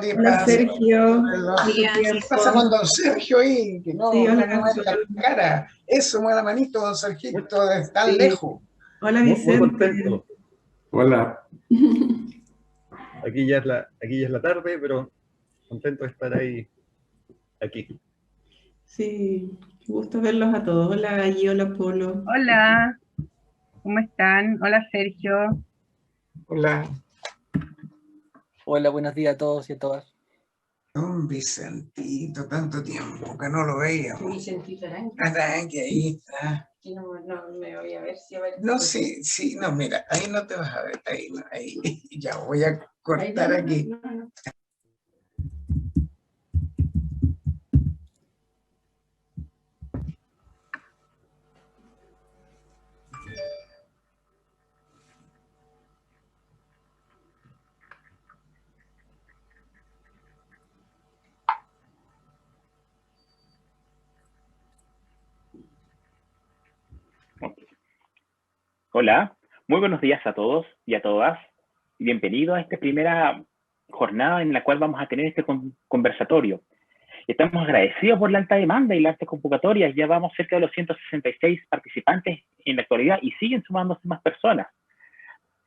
¿qué Hola pasa? Sergio. ¿Qué pasa con don Sergio ahí? Que Sí, no hola mueve la Gonzalo. cara. Eso, mueve la manito, don Sergito, de tan Sí. lejos. Hola Muy Vicente. contento. Hola. Aquí ya es la tarde, pero contento de estar aquí. Sí, qué gusto verlos a todos. Hola Galli, hola Polo. Hola, ¿cómo están? Hola Sergio. Hola, Hola, buenos días a todos y a todas. don Vicentito, tanto tiempo que no lo veíamos. Vicentito Aranque. Aranque, ahí está. Que no me voy a ver si aparece. No, sí, no, mira, ahí no te vas a ver, ahí, no, ahí, ya voy a cortar aquí. No. Hola, muy buenos días a todos y a todas. Bienvenidos a esta primera jornada en la cual vamos a tener este conversatorio. Estamos agradecidos por la alta demanda y las altas convocatorias. Ya vamos cerca de los 166 participantes en la actualidad y siguen sumándose más personas.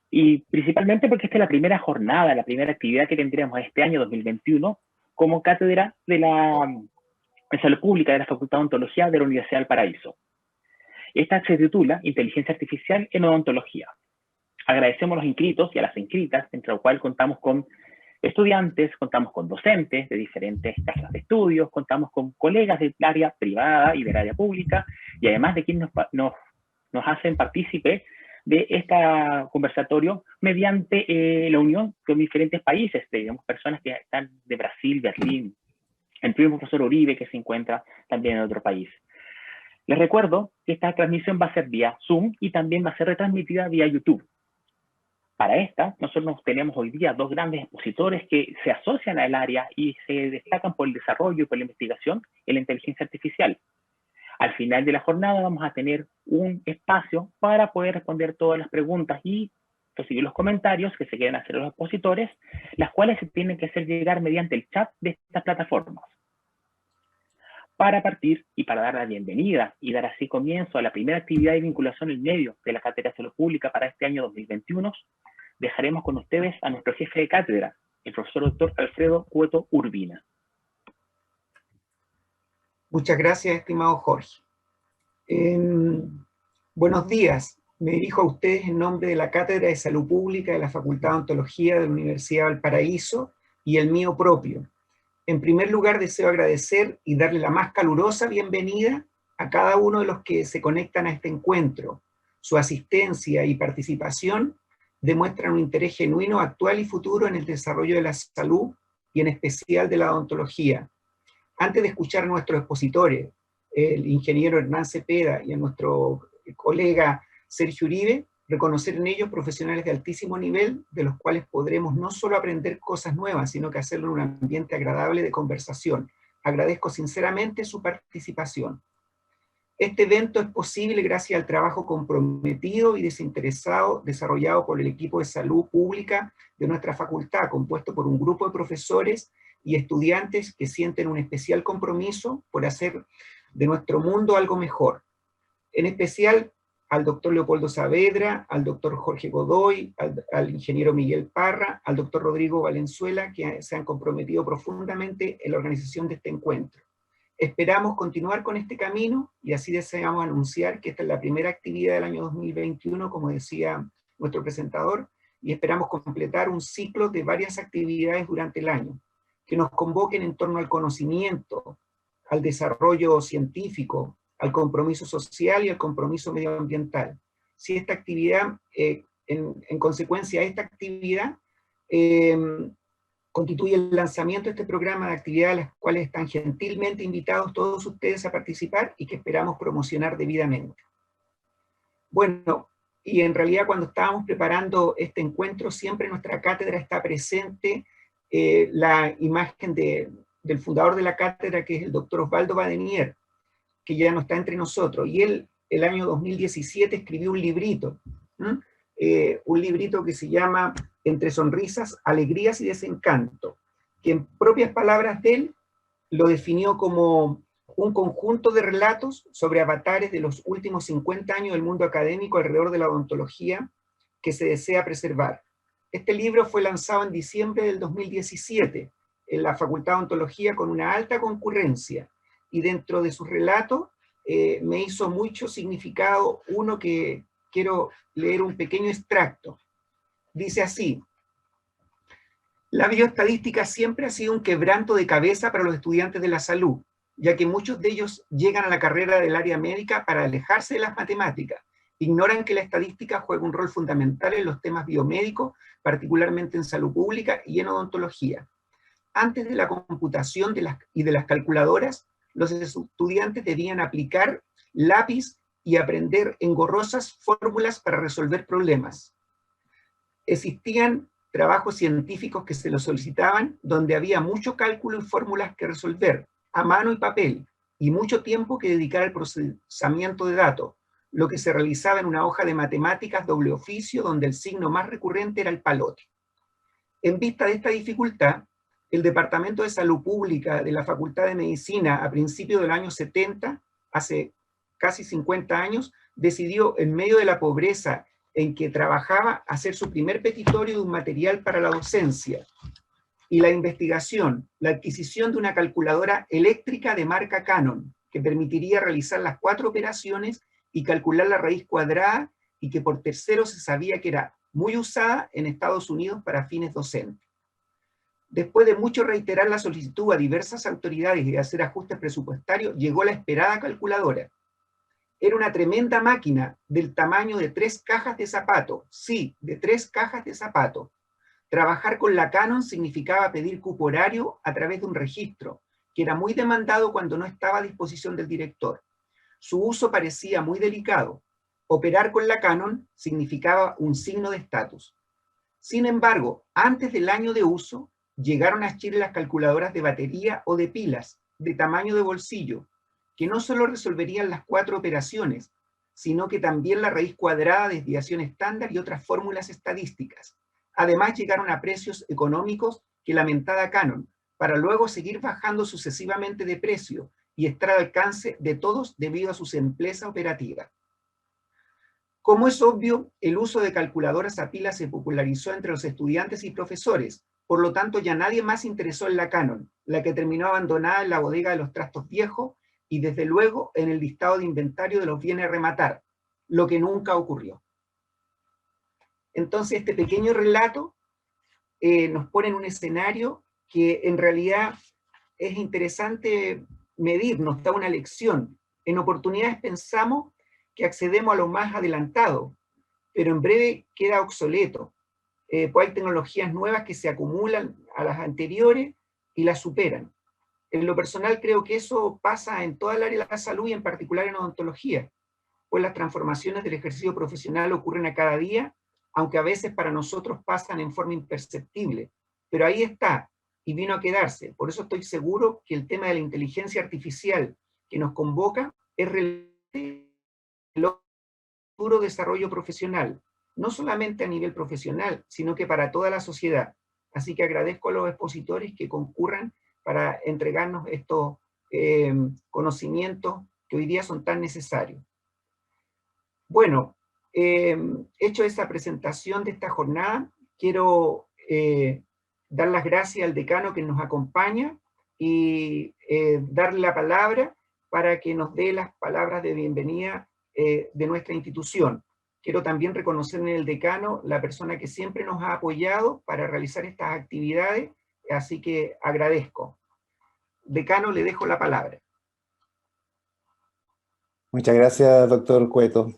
Y principalmente porque esta es la primera jornada, la primera actividad que tendremos este año 2021 como cátedra de Salud Pública de la Facultad de Odontología de la Universidad del Paraíso. Esta se titula Inteligencia Artificial en Odontología. Agradecemos a los inscritos y a las inscritas, entre lo cual contamos con estudiantes, contamos con docentes de diferentes casas de estudios, contamos con colegas del área privada y del área pública, y además de quienes nos hacen partícipe de este conversatorio mediante la unión con diferentes países. Tenemos personas que están de Brasil, Berlín, el mismo profesor Uribe que se encuentra también en otro país. Les recuerdo que esta transmisión va a ser vía Zoom y también va a ser retransmitida vía YouTube. Para esta, nosotros tenemos hoy día dos grandes expositores que se asocian al área y se destacan por el desarrollo y por la investigación en la inteligencia artificial. Al final de la jornada vamos a tener un espacio para poder responder todas las preguntas y recibir los comentarios que se quieran hacer los expositores, las cuales se tienen que hacer llegar mediante el chat de estas plataformas. Para partir y para dar la bienvenida y dar así comienzo a la primera actividad de vinculación en medio de la Cátedra de Salud Pública para este año 2021, dejaremos con ustedes a nuestro jefe de cátedra, el profesor doctor Alfredo Cueto Urbina. Muchas gracias, estimado Jorge. Buenos días. Me dirijo a ustedes en nombre de la Cátedra de Salud Pública de la Facultad de Odontología de la Universidad del Paraíso y el mío propio. En primer lugar, deseo agradecer y darle la más calurosa bienvenida a cada uno de los que se conectan a este encuentro. Su asistencia y participación demuestran un interés genuino, actual y futuro en el desarrollo de la salud y en especial de la odontología. Antes de escuchar a nuestros expositores, el ingeniero Hernán Cepeda y a nuestro colega Sergio Uribe, reconocer en ellos profesionales de altísimo nivel, de los cuales podremos no solo aprender cosas nuevas, sino que hacerlo en un ambiente agradable de conversación. Agradezco sinceramente su participación. Este evento es posible gracias al trabajo comprometido y desinteresado desarrollado por el equipo de salud pública de nuestra facultad, compuesto por un grupo de profesores y estudiantes que sienten un especial compromiso por hacer de nuestro mundo algo mejor. En especial al doctor Leopoldo Saavedra, al doctor Jorge Godoy, al ingeniero Miguel Parra, al doctor Rodrigo Valenzuela, que se han comprometido profundamente en la organización de este encuentro. Esperamos continuar con este camino y así deseamos anunciar que esta es la primera actividad del año 2021, como decía nuestro presentador, y esperamos completar un ciclo de varias actividades durante el año, que nos convoquen en torno al conocimiento, al desarrollo científico, al compromiso social y al compromiso medioambiental. Si esta actividad, en consecuencia de esta actividad, constituye el lanzamiento de este programa de actividades a las cuales están gentilmente invitados todos ustedes a participar y que esperamos promocionar debidamente. Bueno, y en realidad cuando estábamos preparando este encuentro, siempre en nuestra cátedra está presente la imagen del fundador de la cátedra, que es el doctor Osvaldo Badenier, que ya no está entre nosotros, y él el año 2017 escribió un librito que se llama Entre sonrisas, alegrías y desencanto, que en propias palabras de él lo definió como un conjunto de relatos sobre avatares de los últimos 50 años del mundo académico alrededor de la odontología que se desea preservar. Este libro fue lanzado en diciembre del 2017 en la Facultad de Odontología con una alta concurrencia, y dentro de sus relatos me hizo mucho significado uno que quiero leer un pequeño extracto. Dice así: la bioestadística siempre ha sido un quebranto de cabeza para los estudiantes de la salud, ya que muchos de ellos llegan a la carrera del área médica para alejarse de las matemáticas. Ignoran que la estadística juega un rol fundamental en los temas biomédicos, particularmente en salud pública y en odontología. Antes de la computación y de las calculadoras, los estudiantes debían aplicar lápiz y aprender engorrosas fórmulas para resolver problemas. Existían trabajos científicos que se los solicitaban donde había mucho cálculo y fórmulas que resolver, a mano y papel, y mucho tiempo que dedicar al procesamiento de datos, lo que se realizaba en una hoja de matemáticas doble oficio donde el signo más recurrente era el palote. En vista de esta dificultad, el Departamento de Salud Pública de la Facultad de Medicina a principios del año 70, hace casi 50 años, decidió en medio de la pobreza en que trabajaba hacer su primer petitorio de un material para la docencia y la investigación, la adquisición de una calculadora eléctrica de marca Canon, que permitiría realizar las 4 operaciones y calcular la raíz cuadrada, y que por terceros se sabía que era muy usada en Estados Unidos para fines docentes. Después de mucho reiterar la solicitud a diversas autoridades y de hacer ajustes presupuestarios, llegó la esperada calculadora. Era una tremenda máquina del tamaño de 3 cajas de zapato. Sí, de 3 cajas de zapato. Trabajar con la Canon significaba pedir cupo horario a través de un registro, que era muy demandado cuando no estaba a disposición del director. Su uso parecía muy delicado. Operar con la Canon significaba un signo de estatus. Sin embargo, antes del año de uso, llegaron a Chile las calculadoras de batería o de pilas, de tamaño de bolsillo, que no solo resolverían las 4 operaciones, sino que también la raíz cuadrada, desviación estándar y otras fórmulas estadísticas. Además, llegaron a precios económicos que la mentada Canon, para luego seguir bajando sucesivamente de precio y estar al alcance de todos debido a su simpleza operativa. Como es obvio, el uso de calculadoras a pilas se popularizó entre los estudiantes y profesores, por lo tanto ya nadie más se interesó en la Canon, la que terminó abandonada en la bodega de los trastos viejos y desde luego en el listado de inventario de los bienes a rematar, lo que nunca ocurrió. Entonces este pequeño relato nos pone en un escenario que en realidad es interesante medir, nos da una lección. En oportunidades pensamos que accedemos a lo más adelantado, pero en breve queda obsoleto. Pues hay tecnologías nuevas que se acumulan a las anteriores y las superan. En lo personal creo que eso pasa en toda el área de la salud y en particular en odontología, pues las transformaciones del ejercicio profesional ocurren a cada día, aunque a veces para nosotros pasan en forma imperceptible. Pero ahí está, y vino a quedarse. Por eso estoy seguro que el tema de la inteligencia artificial que nos convoca es relevante en el futuro desarrollo profesional, no solamente a nivel profesional, sino que para toda la sociedad. Así que agradezco a los expositores que concurran para entregarnos estos conocimientos que hoy día son tan necesarios. Bueno, hecho esa presentación de esta jornada, quiero dar las gracias al decano que nos acompaña y darle la palabra para que nos dé las palabras de bienvenida de nuestra institución. Quiero también reconocer en el decano la persona que siempre nos ha apoyado para realizar estas actividades, así que agradezco. Decano, le dejo la palabra. Muchas gracias, doctor Cueto.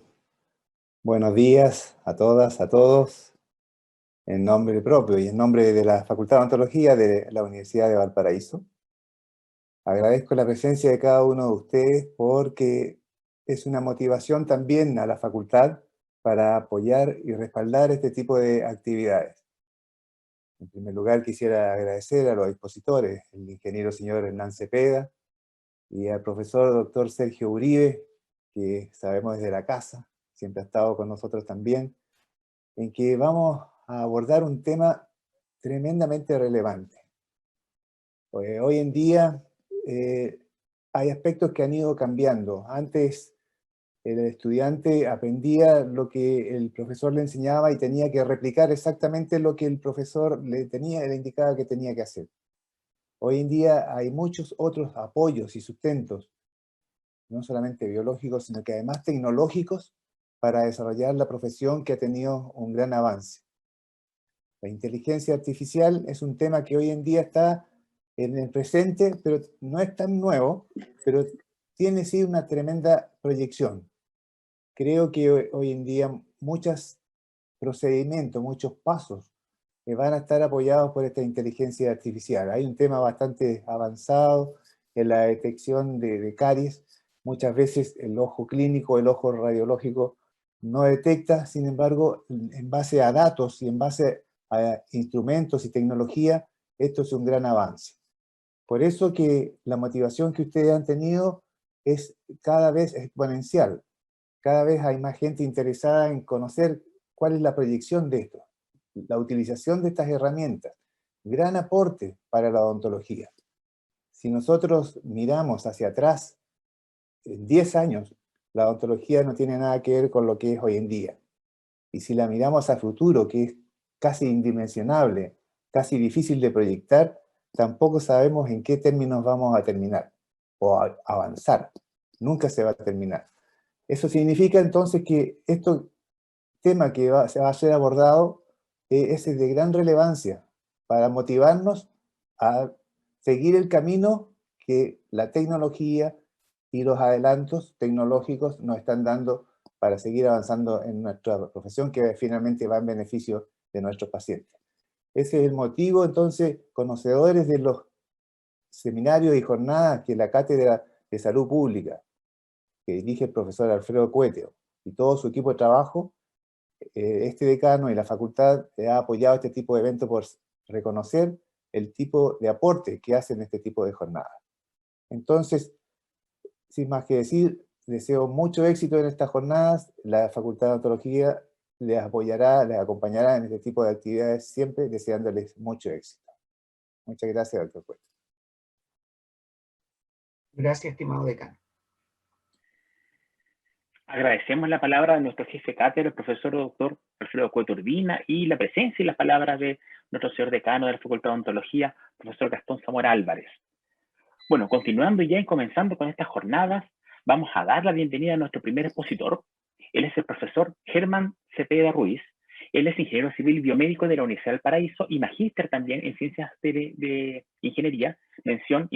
Buenos días a todas, a todos, en nombre propio y en nombre de la Facultad de Odontología de la Universidad de Valparaíso. Agradezco la presencia de cada uno de ustedes porque es una motivación también a la facultad para apoyar y respaldar este tipo de actividades. En primer lugar, quisiera agradecer a los expositores, el ingeniero señor Hernán Cepeda y al profesor doctor Sergio Uribe, que sabemos desde la casa, siempre ha estado con nosotros también, en que vamos a abordar un tema tremendamente relevante. Hoy en día hay aspectos que han ido cambiando. Antes el estudiante aprendía lo que el profesor le enseñaba y tenía que replicar exactamente lo que el profesor le indicaba que tenía que hacer. Hoy en día hay muchos otros apoyos y sustentos, no solamente biológicos, sino que además tecnológicos, para desarrollar la profesión que ha tenido un gran avance. La inteligencia artificial es un tema que hoy en día está en el presente, pero no es tan nuevo, pero tiene sí una tremenda proyección. Creo que hoy en día muchos procedimientos, muchos pasos van a estar apoyados por esta inteligencia artificial. Hay un tema bastante avanzado en la detección de caries. Muchas veces el ojo clínico, el ojo radiológico no detecta, sin embargo, en base a datos y en base a instrumentos y tecnología, esto es un gran avance. Por eso que la motivación que ustedes han tenido es cada vez exponencial. Cada vez hay más gente interesada en conocer cuál es la proyección de esto, la utilización de estas herramientas. Gran aporte para la odontología. Si nosotros miramos hacia atrás, en 10 años, la odontología no tiene nada que ver con lo que es hoy en día. Y si la miramos a futuro, que es casi indimensionable, casi difícil de proyectar, tampoco sabemos en qué términos vamos a terminar o a avanzar. Nunca se va a terminar. Eso significa entonces que este tema que se va a ser abordado es de gran relevancia para motivarnos a seguir el camino que la tecnología y los adelantos tecnológicos nos están dando para seguir avanzando en nuestra profesión, que finalmente va en beneficio de nuestros pacientes. Ese es el motivo, entonces, conocedores de los seminarios y jornadas que la Cátedra de Salud Pública, que dirige el profesor Alfredo Cueteo, y todo su equipo de trabajo, este decano y la facultad ha apoyado este tipo de eventos por reconocer el tipo de aporte que hacen este tipo de jornadas. Entonces, sin más que decir, deseo mucho éxito en estas jornadas. La Facultad de Odontología les apoyará, les acompañará en este tipo de actividades, siempre deseándoles mucho éxito. Muchas gracias, doctor Cueto. Gracias, estimado decano. Agradecemos la palabra de nuestro jefe cátedra, el profesor doctor Alfredo Cueto Urbina, y la presencia y las palabras de nuestro señor decano de la Facultad de Odontología, profesor Gastón Zamora Álvarez. Bueno, continuando ya y comenzando con estas jornadas, vamos a dar la bienvenida a nuestro primer expositor. Él es el profesor Germán Cepeda Ruiz. Él es ingeniero civil biomédico de la Universidad del Paraíso y magíster también en ciencias de ingeniería, mención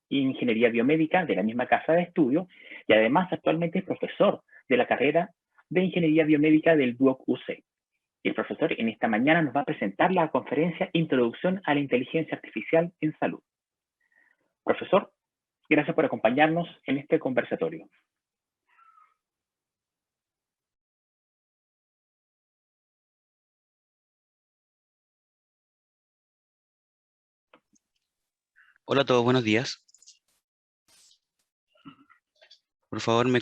ingeniería biomédica de la misma casa de estudio, y además actualmente es profesor de la carrera de ingeniería biomédica del DUOC UC. Y el profesor en esta mañana nos va a presentar la conferencia Introducción a la Inteligencia Artificial en Salud. Profesor, gracias por acompañarnos en este conversatorio. Hola a todos, buenos días. Por favor, me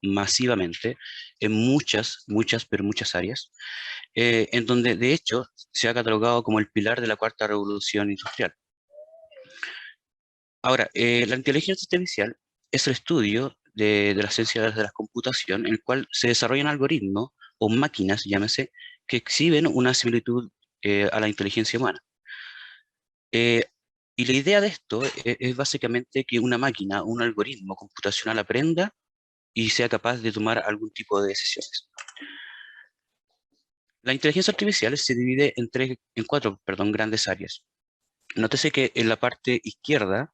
masivamente en muchas áreas, en donde de hecho se ha catalogado como el pilar de la cuarta revolución industrial. Ahora, la inteligencia artificial es el estudio de las ciencias de la computación en el cual se desarrollan algoritmos o máquinas, llámese, que exhiben una similitud a la inteligencia humana. Y la idea de esto es básicamente que una máquina, un algoritmo computacional aprenda y sea capaz de tomar algún tipo de decisiones. La inteligencia artificial se divide en cuatro grandes áreas. Nótese que en la parte izquierda,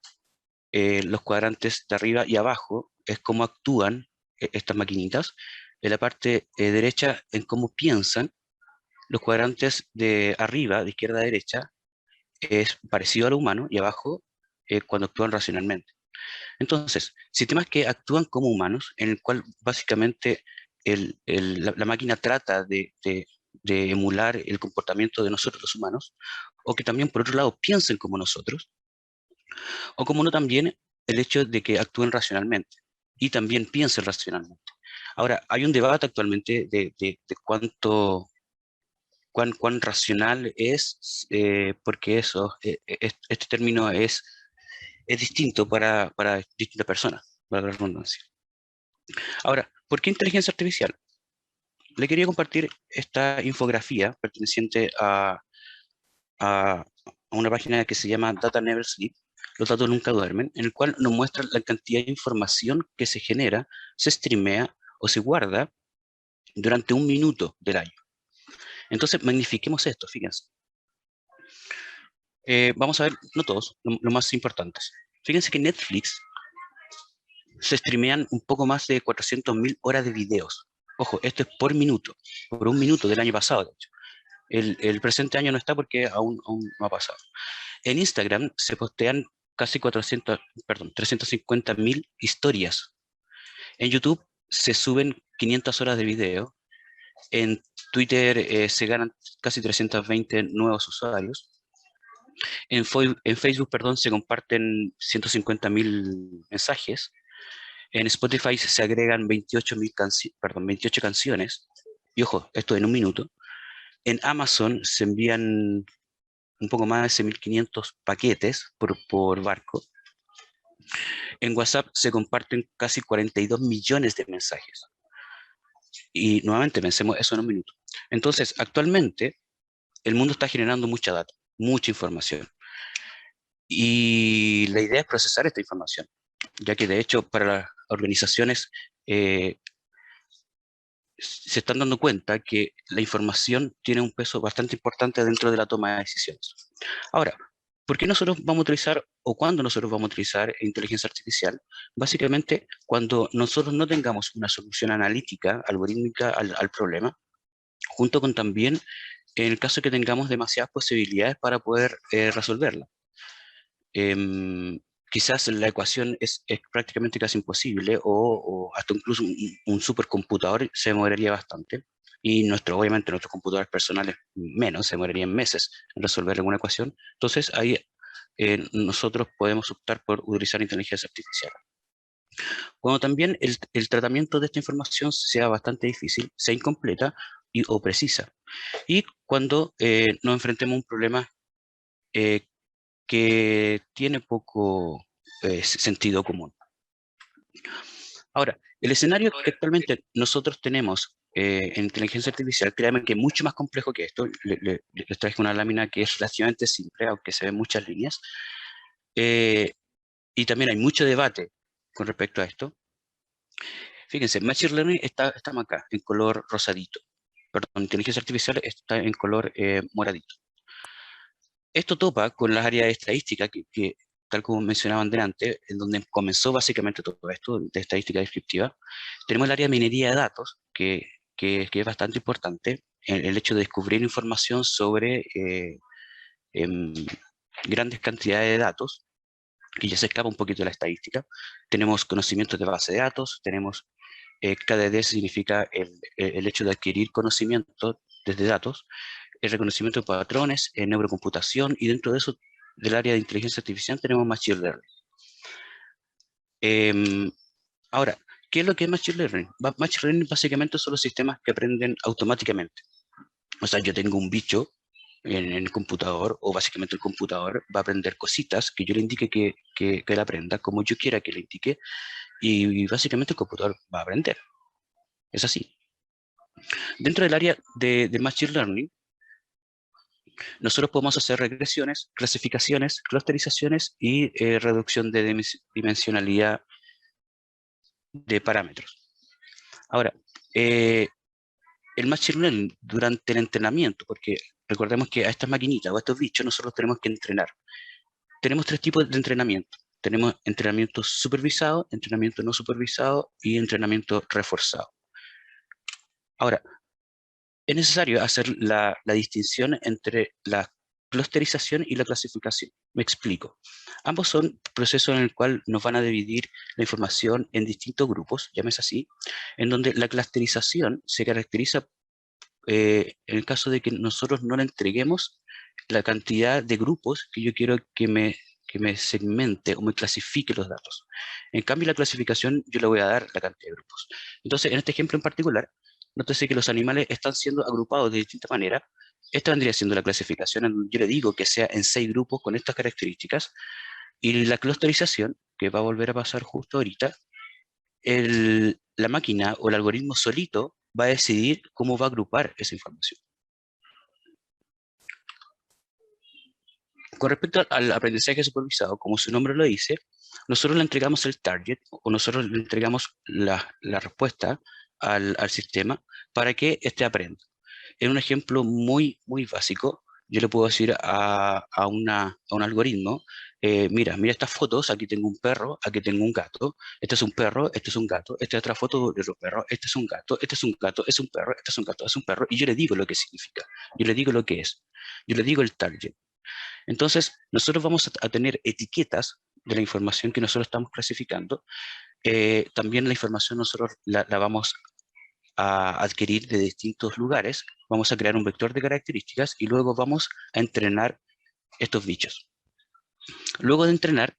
los cuadrantes de arriba y abajo es cómo actúan estas maquinitas. En la parte derecha, en cómo piensan. Los cuadrantes de arriba, de izquierda a derecha, es parecido a lo humano, y abajo, cuando actúan racionalmente. Entonces, sistemas que actúan como humanos, en el cual básicamente la máquina trata de emular el comportamiento de nosotros los humanos, o que también, por otro lado, piensen como nosotros, o como no también el hecho de que actúen racionalmente, y también piensen racionalmente. Ahora, hay un debate actualmente de cuán racional es, porque este término es distinto para distintas personas, para la redundancia. Ahora, ¿por qué inteligencia artificial? Le quería compartir esta infografía perteneciente a una página que se llama Data Never Sleep, los datos nunca duermen, en el cual nos muestra la cantidad de información que se genera, se streamea o se guarda durante un minuto del año. Entonces, magnifiquemos esto, fíjense. Vamos a ver, no todos, lo más importantes. Fíjense que Netflix se streamean un poco más de 400.000 horas de videos. Ojo, esto es por minuto, por un minuto del año pasado, de hecho. El presente año no está porque aún no ha pasado. En Instagram se postean casi 350.000 historias. En YouTube se suben 500 horas de video. En Twitter se ganan casi 320 nuevos usuarios. En Facebook, se comparten 150.000 mensajes. En Spotify se agregan 28 canciones. Y ojo, esto en un minuto. En Amazon se envían un poco más de 1.500 paquetes por barco. En WhatsApp se comparten casi 42 millones de mensajes. Y nuevamente pensemos eso en un minuto. Entonces, actualmente, el mundo está generando mucha data, mucha información. Y la idea es procesar esta información, ya que de hecho para las organizaciones se están dando cuenta que la información tiene un peso bastante importante dentro de la toma de decisiones. Ahora, ¿por qué nosotros vamos a utilizar, o cuándo nosotros vamos a utilizar inteligencia artificial? Básicamente, cuando nosotros no tengamos una solución analítica, algorítmica al problema, junto con también en el caso que tengamos demasiadas posibilidades para poder resolverla. Quizás la ecuación es prácticamente casi imposible, o hasta incluso un supercomputador se demoraría bastante, y obviamente nuestros computadores personales menos, se demorarían meses en resolver alguna ecuación. Entonces ahí nosotros podemos optar por utilizar inteligencia artificial. Cuando también el tratamiento de esta información sea bastante difícil, sea incompleta o precisa, y cuando nos enfrentemos a un problema que tiene poco sentido común. Ahora, el escenario que actualmente nosotros tenemos en inteligencia artificial, créanme que es mucho más complejo que esto. Les traje una lámina que es relativamente simple, aunque se ven muchas líneas. Y también hay mucho debate con respecto a esto. Fíjense, Machine Learning está acá, en color rosadito. Perdón, inteligencia artificial está en color moradito. Esto topa con las áreas de estadística que tal como mencionaban delante, en donde comenzó básicamente todo esto de estadística descriptiva. Tenemos el área de minería de datos, que es bastante importante, el hecho de descubrir información sobre grandes cantidades de datos, que ya se escapa un poquito de la estadística. Tenemos conocimientos de base de datos, tenemos KDD, significa el hecho de adquirir conocimiento desde datos, el reconocimiento de patrones, neurocomputación, y dentro de eso, del área de inteligencia artificial, tenemos Machine Learning. Ahora, ¿Qué es lo que es Machine Learning? Machine Learning básicamente son los sistemas que aprenden automáticamente. O sea, yo tengo un bicho en el computador, o básicamente el computador va a aprender cositas que yo le indique que él aprenda como yo quiera que le indique, y básicamente el computador va a aprender. Es así. Dentro del área de Machine Learning, nosotros podemos hacer regresiones, clasificaciones, clusterizaciones y reducción de dimensionalidad de parámetros. Ahora, el Machine Learning durante el entrenamiento, porque recordemos que a estas maquinitas o a estos bichos nosotros tenemos que entrenar. Tenemos 3 tipos de entrenamiento. Tenemos entrenamiento supervisado, entrenamiento no supervisado y entrenamiento reforzado. Ahora, es necesario hacer la distinción entre la clusterización y la clasificación. Me explico. Ambos son procesos en el cual nos van a dividir la información en distintos grupos, llámese así, en donde la clusterización se caracteriza en el caso de que nosotros no le entreguemos la cantidad de grupos que yo quiero que me segmente o me clasifique los datos. En cambio, la clasificación yo le voy a dar la cantidad de grupos. Entonces, en este ejemplo en particular, nótese que los animales están siendo agrupados de distinta manera. Esta vendría siendo la clasificación, en donde yo le digo que sea en 6 grupos con estas características, y la clusterización, que va a volver a pasar justo ahorita, la máquina o el algoritmo solito va a decidir cómo va a agrupar esa información. Con respecto al aprendizaje supervisado, como su nombre lo dice, nosotros le entregamos el target o nosotros le entregamos la respuesta al sistema para que éste aprenda. En un ejemplo muy básico, yo le puedo decir a un algoritmo, mira estas fotos, aquí tengo un perro, aquí tengo un gato, este es un perro, este es un gato, esta es otra foto de otro perro, este es un gato, este es un gato, es un perro, este es un gato, es un perro, y yo le digo lo que significa, yo le digo lo que es, yo le digo el target. Entonces, nosotros vamos a tener etiquetas de la información que nosotros estamos clasificando. También la información nosotros la vamos a adquirir de distintos lugares, vamos a crear un vector de características y luego vamos a entrenar estos bichos. Luego de entrenar,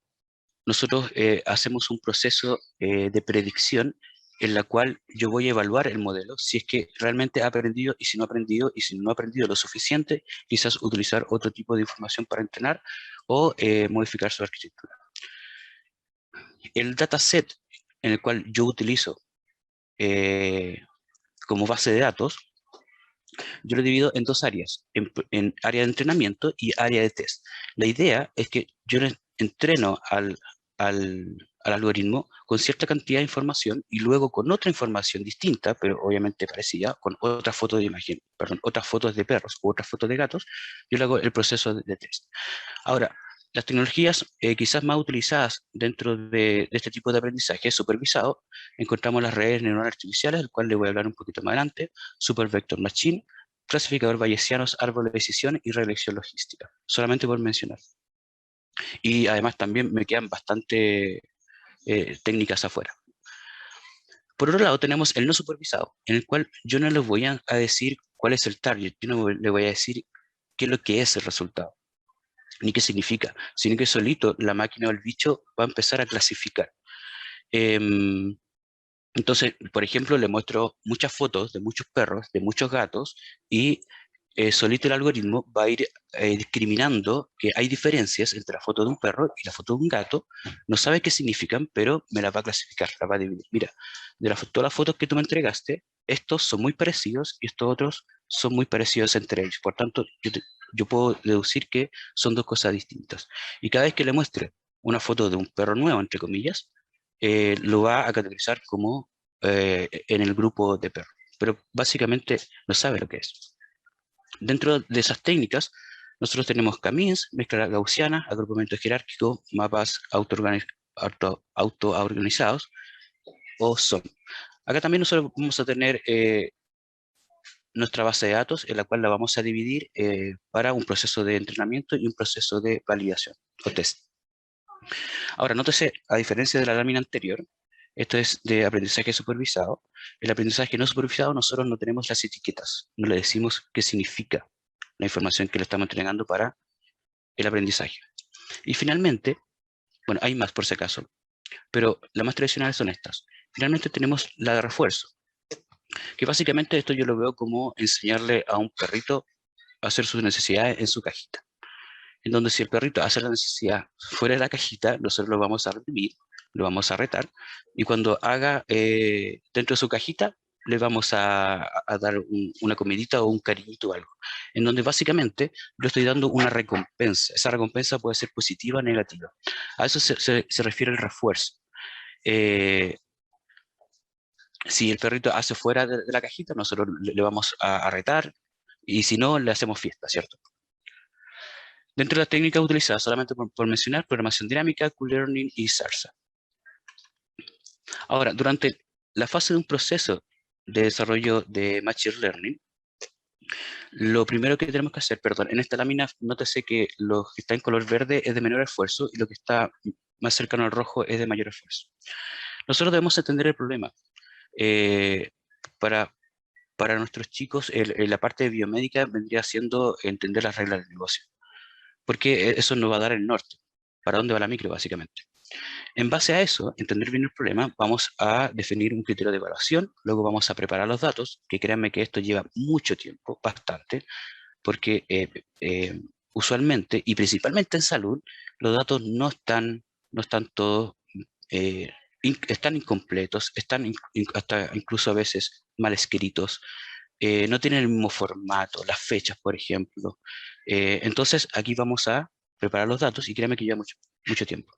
nosotros hacemos un proceso de predicción en la cual yo voy a evaluar el modelo, si es que realmente ha aprendido y si no ha aprendido, y si no ha aprendido lo suficiente, quizás utilizar otro tipo de información para entrenar o modificar su arquitectura. El dataset en el cual yo utilizo como base de datos, yo lo divido en 2 áreas, en área de entrenamiento y área de test. La idea es que yo le entreno al algoritmo con cierta cantidad de información y luego con otra información distinta, pero obviamente parecida, con otras fotos de imagen, perdón, otras fotos de perros u otras fotos de gatos, yo le hago el proceso de test. Ahora, las tecnologías quizás más utilizadas dentro de este tipo de aprendizaje supervisado, encontramos las redes neuronales artificiales, del cual le voy a hablar un poquito más adelante, Super Vector Machine, clasificador bayesianos, árbol de decisión y regresión logística, solamente por mencionar. Y además también me quedan bastante técnicas afuera. Por otro lado tenemos el no supervisado, en el cual yo no les voy a decir cuál es el target, yo no le voy a decir qué es lo que es el resultado, ni qué significa, sino que solito la máquina o el bicho va a empezar a clasificar. Entonces, por ejemplo, le muestro muchas fotos de muchos perros, de muchos gatos, y solito el algoritmo va a ir discriminando que hay diferencias entre la foto de un perro y la foto de un gato. No sabe qué significan, pero me las va a clasificar, las va a dividir. Mira, de todas las fotos que tú me entregaste, estos son muy parecidos y estos otros son muy parecidos entre ellos. Por tanto, yo puedo deducir que son 2 cosas distintas. Y cada vez que le muestre una foto de un perro nuevo, entre comillas, lo va a categorizar como en el grupo de perros. Pero básicamente no sabe lo que es. Dentro de esas técnicas, nosotros tenemos K-means, mezcla gaussiana, agrupamiento jerárquico, mapas autoorganizados o SOM. Acá también nosotros vamos a tener nuestra base de datos, en la cual la vamos a dividir para un proceso de entrenamiento y un proceso de validación o test. Ahora, nótese, a diferencia de la lámina anterior, esto es de aprendizaje supervisado. El aprendizaje no supervisado, nosotros no tenemos las etiquetas, no le decimos qué significa la información que le estamos entregando para el aprendizaje. Y finalmente, bueno, hay más por si acaso, pero las más tradicionales son estas. finalmente tenemos la de refuerzo, que básicamente esto yo lo veo como enseñarle a un perrito a hacer sus necesidades en su cajita. En donde si el perrito hace la necesidad fuera de la cajita, nosotros lo vamos a reprimir, lo vamos a retar, y cuando haga dentro de su cajita, le vamos a dar una comidita o un cariñito o algo, en donde básicamente le estoy dando una recompensa. Esa recompensa puede ser positiva o negativa. A eso se refiere el refuerzo. Si el perrito hace fuera de la cajita, nosotros le vamos a retar, y si no, le hacemos fiesta, ¿cierto? Dentro de las técnicas utilizadas, solamente por mencionar, programación dinámica, Q-Learning y Zarza. Ahora, durante la fase de un proceso de desarrollo de Machine Learning, lo primero que tenemos que hacer, perdón, en esta lámina, nótese que lo que está en color verde es de menor esfuerzo y lo que está más cercano al rojo es de mayor esfuerzo. Nosotros debemos entender el problema. Para nuestros chicos, la parte de biomédica vendría siendo entender las reglas del negocio, porque eso nos va a dar el norte, para dónde va la micro, básicamente. En base a eso, entender bien el problema, vamos a definir un criterio de evaluación, luego vamos a preparar los datos, que créanme que esto lleva mucho tiempo, bastante, porque usualmente, y principalmente en salud, los datos no están todos, están incompletos, están hasta incluso a veces mal escritos, no tienen el mismo formato, las fechas, por ejemplo. Entonces, aquí vamos a preparar los datos y créanme que lleva mucho tiempo.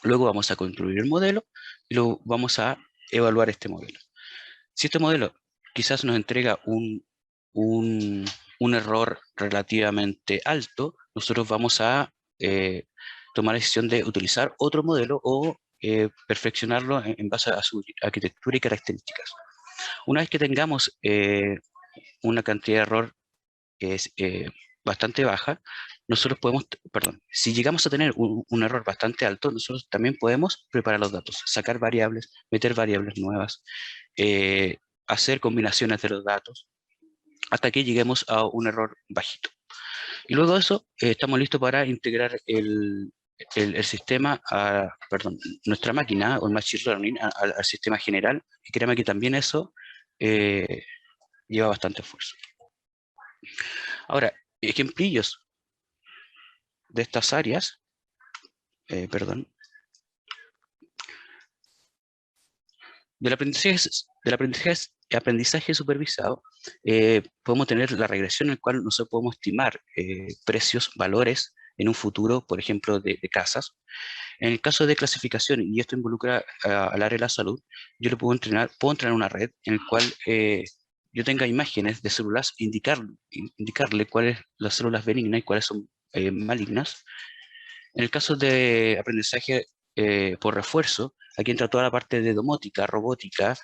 Luego vamos a construir el modelo y luego vamos a evaluar este modelo. Si este modelo quizás nos entrega un error relativamente alto, nosotros vamos a tomar la decisión de utilizar otro modelo o perfeccionarlo en base a su arquitectura y características. Una vez que tengamos una cantidad de error bastante baja, nosotros podemos, perdón, si llegamos a tener un error bastante alto, nosotros también podemos preparar los datos, sacar variables, meter variables nuevas, hacer combinaciones de los datos, hasta que lleguemos a un error bajito. Y luego de eso, estamos listos para integrar el sistema, nuestra máquina o el Machine Learning al sistema general, y créanme que también eso lleva bastante esfuerzo. Ahora, ejemplillos de estas áreas, del aprendizaje supervisado, podemos tener la regresión en la cual nosotros podemos estimar precios, valores en un futuro, por ejemplo, de casas. En el caso de clasificación, y esto involucra al área de la salud, yo le puedo entrenar una red en la cual yo tenga imágenes de células, indicarle cuáles las células benignas y cuáles son malignas. En el caso de aprendizaje por refuerzo, aquí entra toda la parte de domótica, robótica,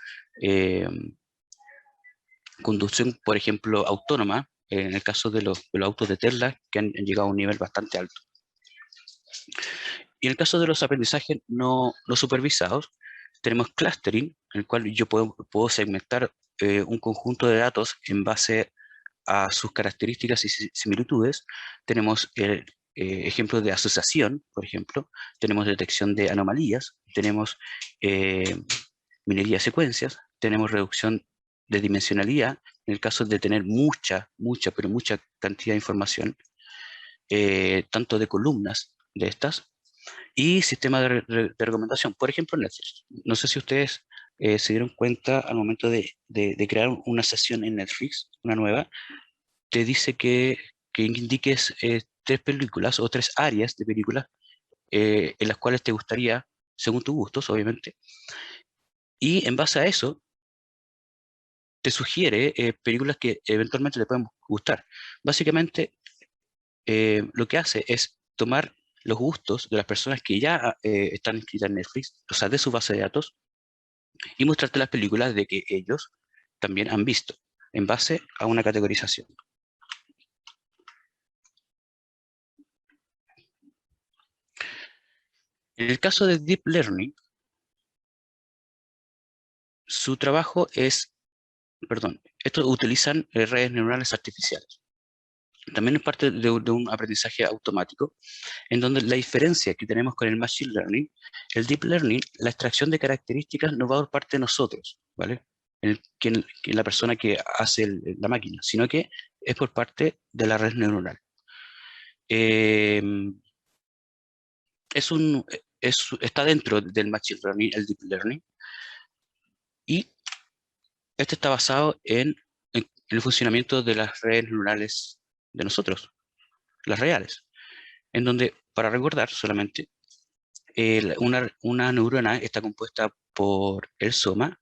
conducción, por ejemplo, autónoma, en el caso de los autos de Tesla, que han llegado a un nivel bastante alto. Y en el caso de los aprendizajes no supervisados, tenemos clustering, en el cual yo puedo segmentar un conjunto de datos en base a sus características y similitudes. Tenemos ejemplos de asociación, por ejemplo, tenemos detección de anomalías, tenemos minería de secuencias, tenemos reducción de dimensionalidad, en el caso de tener mucha cantidad de información, tanto de columnas de estas, y sistema de recomendación, por ejemplo Netflix. No sé si ustedes se dieron cuenta al momento de crear una sesión en Netflix, una nueva, te dice que indiques 3 películas o 3 áreas de películas en las cuales te gustaría, según tus gustos, obviamente, y en base a eso te sugiere películas que eventualmente te pueden gustar. Básicamente, lo que hace es tomar los gustos de las personas que ya están inscritas en Netflix, o sea, de su base de datos, y mostrarte las películas de que ellos también han visto, en base a una categorización. En el caso de Deep Learning, su trabajo es, estos utilizan redes neuronales artificiales. también es parte de un aprendizaje automático, en donde la diferencia que tenemos con el Machine Learning, el Deep Learning, la extracción de características no va por parte de nosotros, ¿vale? La persona que hace la máquina, sino que es por parte de la red neuronal. Está dentro del Machine Learning, el Deep Learning, y este está basado en el funcionamiento de las redes neuronales de nosotros, las reales, en donde, para recordar solamente, una neurona está compuesta por el soma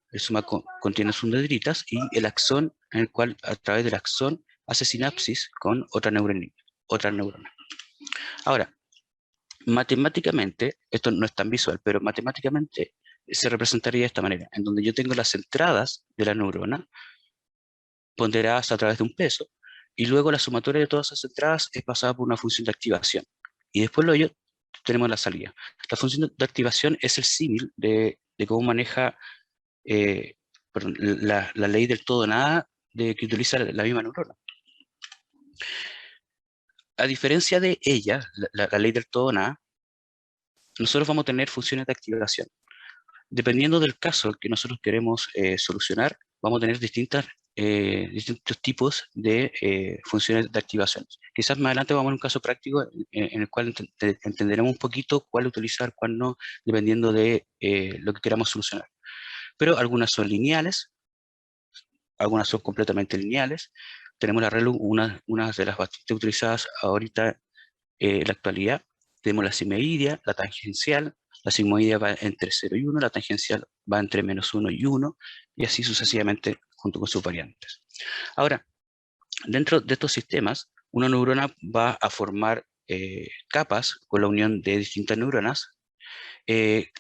contiene sus dendritas y el axón, en el cual a través del axón hace sinapsis con otra neurona. Ahora, matemáticamente, esto no es tan visual, pero matemáticamente se representaría de esta manera, en donde yo tengo las entradas de la neurona ponderadas a través de un peso, y luego la sumatoria de todas esas entradas es pasada por una función de activación. Y después tenemos la salida. La función de activación es el símil de cómo maneja la ley del todo nada que utiliza la misma neurona. A diferencia de ella, la ley del todo nada, nosotros vamos a tener funciones de activación. Dependiendo del caso que nosotros queremos solucionar, vamos a tener distintos tipos de funciones de activación. Quizás más adelante vamos a un caso práctico en el cual entenderemos un poquito cuál utilizar, cuál no, dependiendo de lo que queramos solucionar. Pero algunas son lineales, algunas son completamente lineales. Tenemos la ReLU, una de las bastante utilizadas ahorita en la actualidad. Tenemos la sigmoidea, la tangencial. La sigmoidea va entre 0 y 1, la tangencial va entre -1 y 1, y así sucesivamente junto con sus variantes. Ahora, dentro de estos sistemas, una neurona va a formar capas con la unión de distintas neuronas.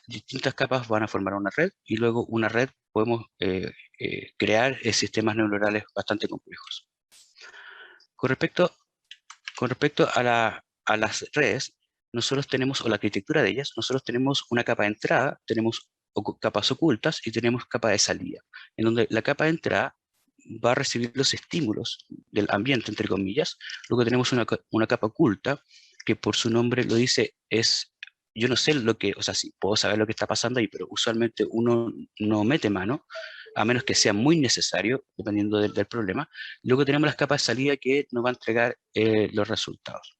Distintas capas van a formar una red, y luego una red podemos crear sistemas neuronales bastante complejos. Con respecto a las redes, nosotros tenemos, o la arquitectura de ellas, nosotros tenemos una capa de entrada, tenemos capas ocultas y tenemos capa de salida, en donde la capa de entrada va a recibir los estímulos del ambiente, entre comillas. Luego tenemos una capa oculta, que por su nombre lo dice, yo no sé o sea, sí, puedo saber lo que está pasando ahí, pero usualmente uno no mete mano, a menos que sea muy necesario, dependiendo del problema. Luego tenemos las capas de salida que nos va a entregar los resultados.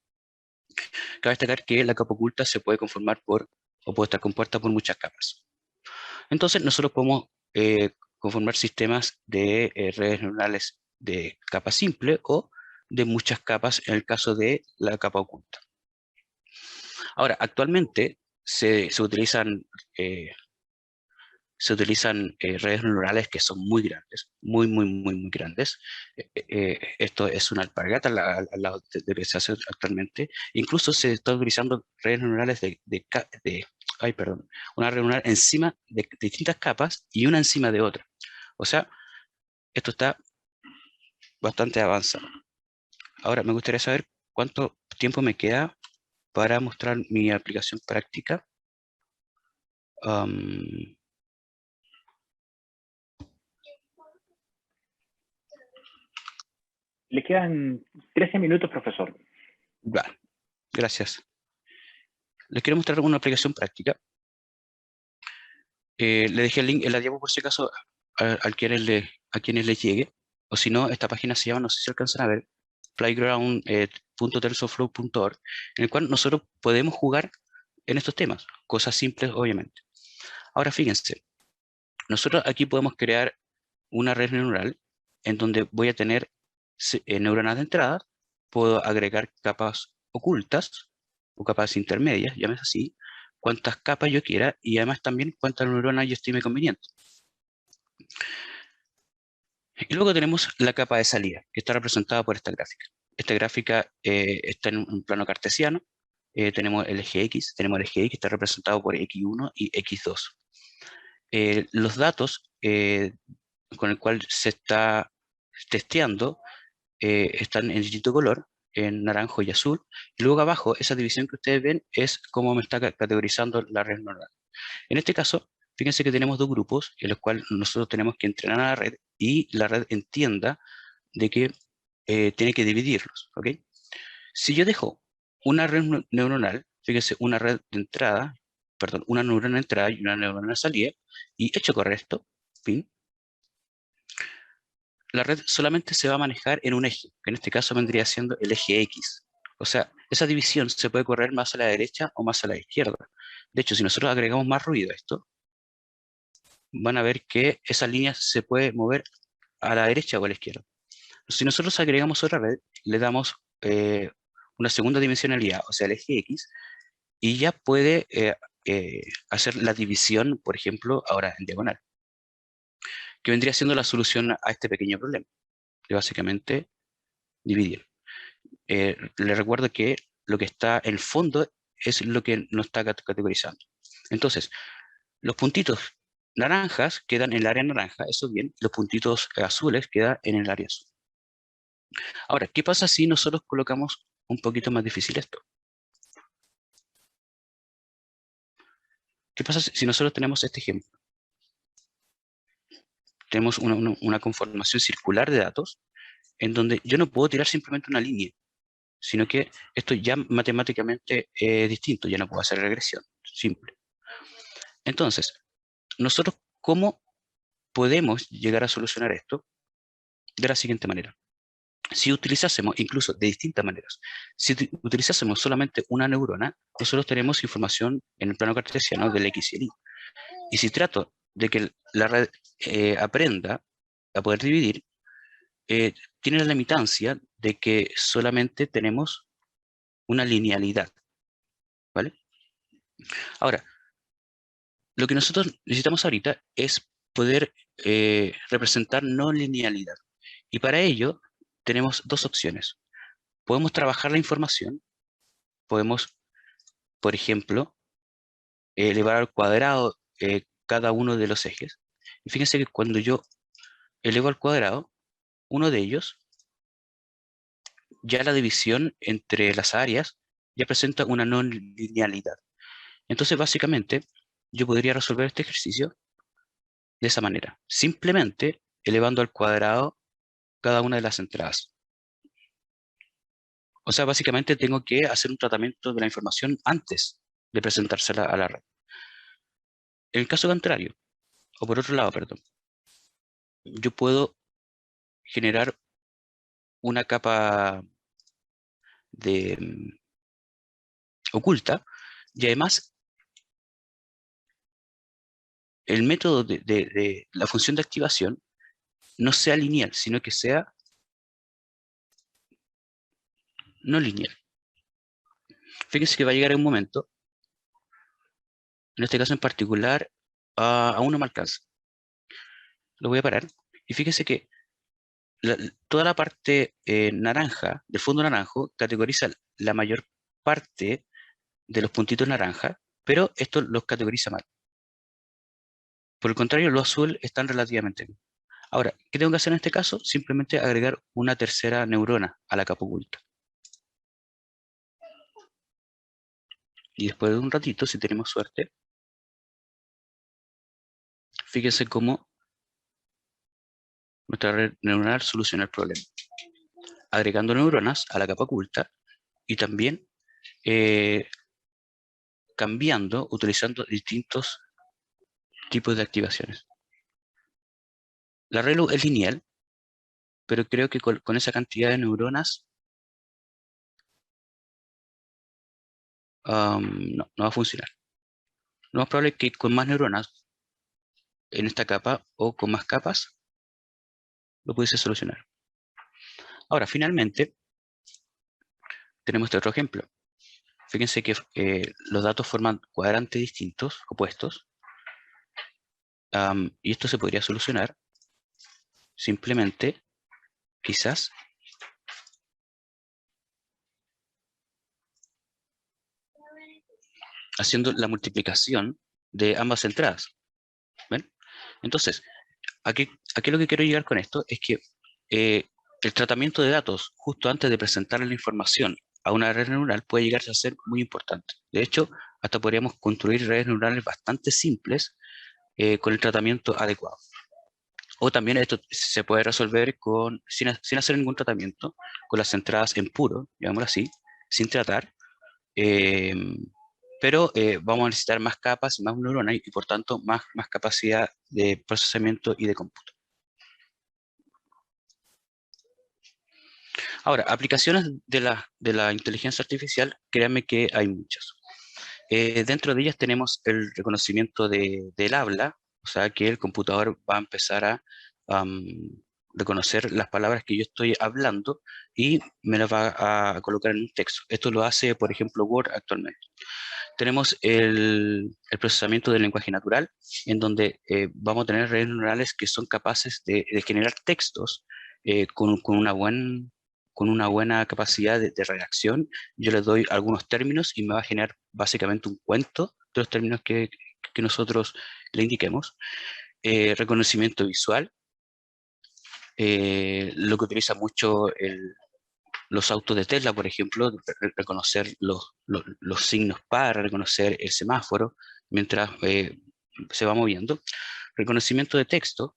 Cabe destacar que la capa oculta se puede conformar o puede estar compuesta por muchas capas. Entonces nosotros podemos conformar sistemas de redes neuronales de capa simple o de muchas capas en el caso de la capa oculta. Ahora, actualmente se utilizan redes neuronales que son muy grandes, muy grandes. Esto es una alpargata al lado de lo que se hace actualmente. Incluso se está utilizando redes neuronales una red neuronal encima de distintas capas y una encima de otra. O sea, esto está bastante avanzado. Ahora, me gustaría saber cuánto tiempo me queda para mostrar mi aplicación práctica. Le quedan 13 minutos, profesor. Vale, gracias. Les quiero mostrar una aplicación práctica. Le dejé el link en la diapo por si acaso a quienes les llegue. O si no, esta página se llama, no sé si alcanzan a ver, playground.tensorflow.org, en el cual nosotros podemos jugar en estos temas. Cosas simples, obviamente. Ahora fíjense, nosotros aquí podemos crear una red neuronal en donde voy a tener neuronas de entrada, puedo agregar capas ocultas o capas intermedias, llámese así, cuantas capas yo quiera, y además también cuántas neuronas yo estime conveniente. Y luego tenemos la capa de salida, que está representada por esta gráfica. Esta gráfica está en un plano cartesiano. Tenemos el eje X, que está representado por X1 y X2. Los datos con el cual se está testeando están en distinto color, en naranjo y azul. Y luego abajo, esa división que ustedes ven es cómo me está categorizando la red neuronal. En este caso, fíjense que tenemos dos grupos en los cuales nosotros tenemos que entrenar a la red y la red entienda de que tiene que dividirlos, ¿ok? Si yo dejo una red neuronal, fíjense, una red de entrada, perdón, una neurona de entrada y una neurona de salida, y hecho correr esto, fin, la red solamente se va a manejar en un eje, que en este caso vendría siendo el eje X. O sea, esa división se puede correr más a la derecha o más a la izquierda. De hecho, si nosotros agregamos más ruido a esto, van a ver que esa línea se puede mover a la derecha o a la izquierda. Si nosotros agregamos otra red, le damos una segunda dimensionalidad, o sea, el eje X, y ya puede hacer la división, por ejemplo, ahora en diagonal, que vendría siendo la solución a este pequeño problema, de básicamente dividir. Les recuerdo que lo que está en el fondo es lo que no está categorizando. Entonces, los puntitos naranjas quedan en el área naranja, eso bien, los puntitos azules quedan en el área azul. Ahora, ¿qué pasa si nosotros colocamos un poquito más difícil esto? ¿Qué pasa si nosotros tenemos este ejemplo? Tenemos una conformación circular de datos en donde yo no puedo tirar simplemente una línea, sino que esto ya matemáticamente es distinto, ya no puedo hacer regresión, simple. Entonces, nosotros, ¿cómo podemos llegar a solucionar esto? De la siguiente manera. Si utilizásemos, incluso de distintas maneras, si utilizásemos solamente una neurona, nosotros tenemos información en el plano cartesiano del X y el Y. Y si trato de que la red aprenda a poder dividir, tiene la limitancia de que solamente tenemos una linealidad, ¿vale? Ahora, lo que nosotros necesitamos ahorita es poder representar no linealidad. Y para ello tenemos dos opciones. Podemos trabajar la información, podemos, por ejemplo, elevar al cuadrado cada uno de los ejes. Y fíjense que cuando yo elevo al cuadrado uno de ellos, ya la división entre las áreas ya presenta una no linealidad. Entonces, básicamente, yo podría resolver este ejercicio de esa manera, simplemente elevando al cuadrado cada una de las entradas. O sea, básicamente tengo que hacer un tratamiento de la información antes de presentársela a la red. En el caso contrario, o por otro lado, perdón, yo puedo generar una capa de oculta y además el método de la función de activación no sea lineal, sino que sea no lineal. Fíjense que va a llegar un momento, en este caso en particular, aún no me alcanza. Lo voy a parar. Y fíjense que toda la parte naranja, del fondo naranjo, categoriza la mayor parte de los puntitos naranja, pero esto los categoriza mal. Por el contrario, los azul están relativamente bien. Ahora, ¿qué tengo que hacer en este caso? Simplemente agregar una tercera neurona a la capa oculta. Y después de un ratito, si tenemos suerte, fíjense cómo nuestra red neuronal soluciona el problema. Agregando neuronas a la capa oculta y también cambiando, utilizando distintos tipos de activaciones. La red es lineal, pero creo que con esa cantidad de neuronas no va a funcionar. Lo más probable es que con más neuronas en esta capa o con más capas lo pudiese solucionar. Ahora, finalmente, tenemos este otro ejemplo. Fíjense que los datos forman cuadrantes distintos, opuestos, y esto se podría solucionar simplemente, quizás, haciendo la multiplicación de ambas entradas. ¿Ven? Entonces, aquí lo que quiero llegar con esto es que el tratamiento de datos justo antes de presentarle la información a una red neuronal puede llegar a ser muy importante. De hecho, hasta podríamos construir redes neuronales bastante simples con el tratamiento adecuado. O también esto se puede resolver sin hacer ningún tratamiento, con las entradas en puro, digámoslo así, sin tratar, pero vamos a necesitar más capas y más neuronas y por tanto más capacidad de procesamiento y de cómputo. Ahora, aplicaciones de la inteligencia artificial, créanme que hay muchas. Dentro de ellas tenemos el reconocimiento del habla, o sea que el computador va a empezar a reconocer las palabras que yo estoy hablando y me las va a colocar en un texto. Esto lo hace, por ejemplo, Word actualmente. Tenemos el procesamiento del lenguaje natural, en donde vamos a tener redes neuronales que son capaces de generar textos con una buena capacidad de redacción. Yo les doy algunos términos y me va a generar básicamente un cuento de los términos que nosotros le indiquemos. Reconocimiento visual, lo que utiliza mucho los autos de Tesla, por ejemplo, reconocer los signos para reconocer el semáforo mientras se va moviendo. Reconocimiento de texto,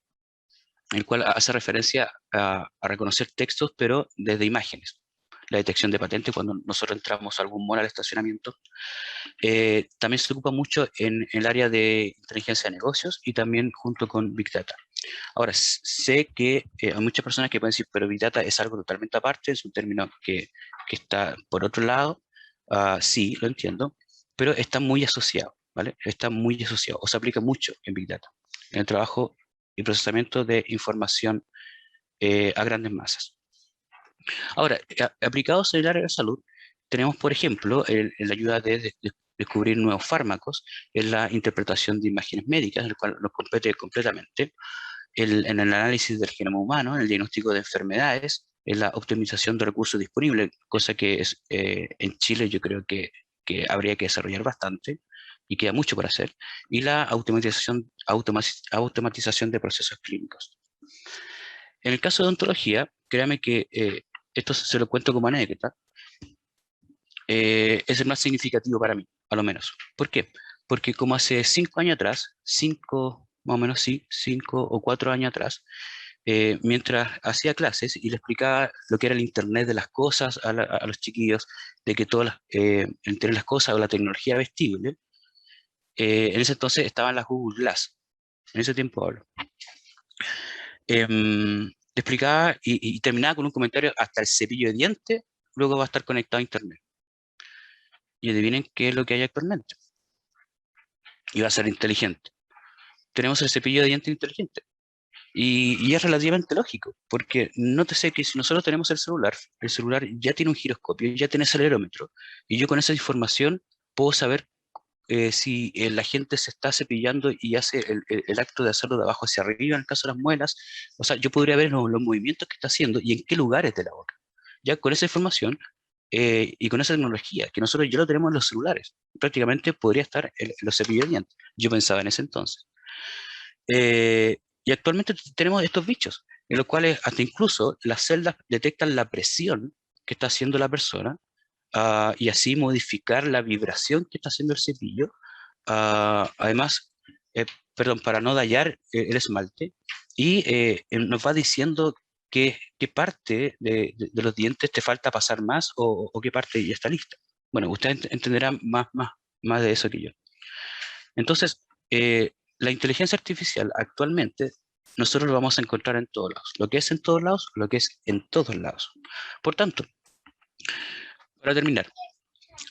el cual hace referencia a reconocer textos, pero desde imágenes. La detección de patente cuando nosotros entramos a algún mall al estacionamiento. También se ocupa mucho en el área de inteligencia de negocios y también junto con Big Data. Ahora, sé que hay muchas personas que pueden decir, pero Big Data es algo totalmente aparte, es un término que está por otro lado. Sí, lo entiendo, pero está muy asociado, ¿vale? Está muy asociado, o se aplica mucho en Big Data, en el trabajo y procesamiento de información a grandes masas. Ahora, aplicados en el área de salud, tenemos, por ejemplo, la ayuda de descubrir nuevos fármacos, en la interpretación de imágenes médicas, el cual nos compete completamente, en el análisis del genoma humano, en el diagnóstico de enfermedades, en la optimización de recursos disponibles, cosa que en Chile yo creo que habría que desarrollar bastante y queda mucho por hacer, y la automatización de procesos clínicos. En el caso de odontología, créame que esto se lo cuento como anécdota, es el más significativo para mí, a lo menos. ¿Por qué? Porque como hace 5 años atrás, más o menos sí, 5 o 4 años atrás, mientras hacía clases y le explicaba lo que era el Internet de las cosas a los chiquillos, de que todas entre las cosas o la tecnología vestible, en ese entonces estaban las Google Glass, en ese tiempo hablo. Le explicaba y terminaba con un comentario: hasta el cepillo de dientes luego va a estar conectado a Internet. Y adivinen qué es lo que hay actualmente. Y va a ser inteligente. Tenemos el cepillo de dientes inteligente. Y es relativamente lógico, porque nótese que si nosotros tenemos el celular ya tiene un giroscopio, ya tiene acelerómetro, y yo con esa información puedo saber si la gente se está cepillando y hace el acto de hacerlo de abajo hacia arriba en el caso de las muelas. O sea, yo podría ver los movimientos que está haciendo y en qué lugares de la boca. Ya con esa información y con esa tecnología, que nosotros ya lo tenemos en los celulares, prácticamente podría estar en los cepillos de dientes. Yo pensaba en ese entonces. Y actualmente tenemos estos bichos, en los cuales hasta incluso las celdas detectan la presión que está haciendo la persona y así modificar la vibración que está haciendo el cepillo. Además, para no dañar el esmalte, y nos va diciendo qué parte de los dientes te falta pasar más o qué parte ya está lista. Bueno, ustedes entenderán más de eso que yo. Entonces, la inteligencia artificial actualmente nosotros lo vamos a encontrar en todos lados. Lo que es en todos lados, lo que es en todos lados. Por tanto, para terminar,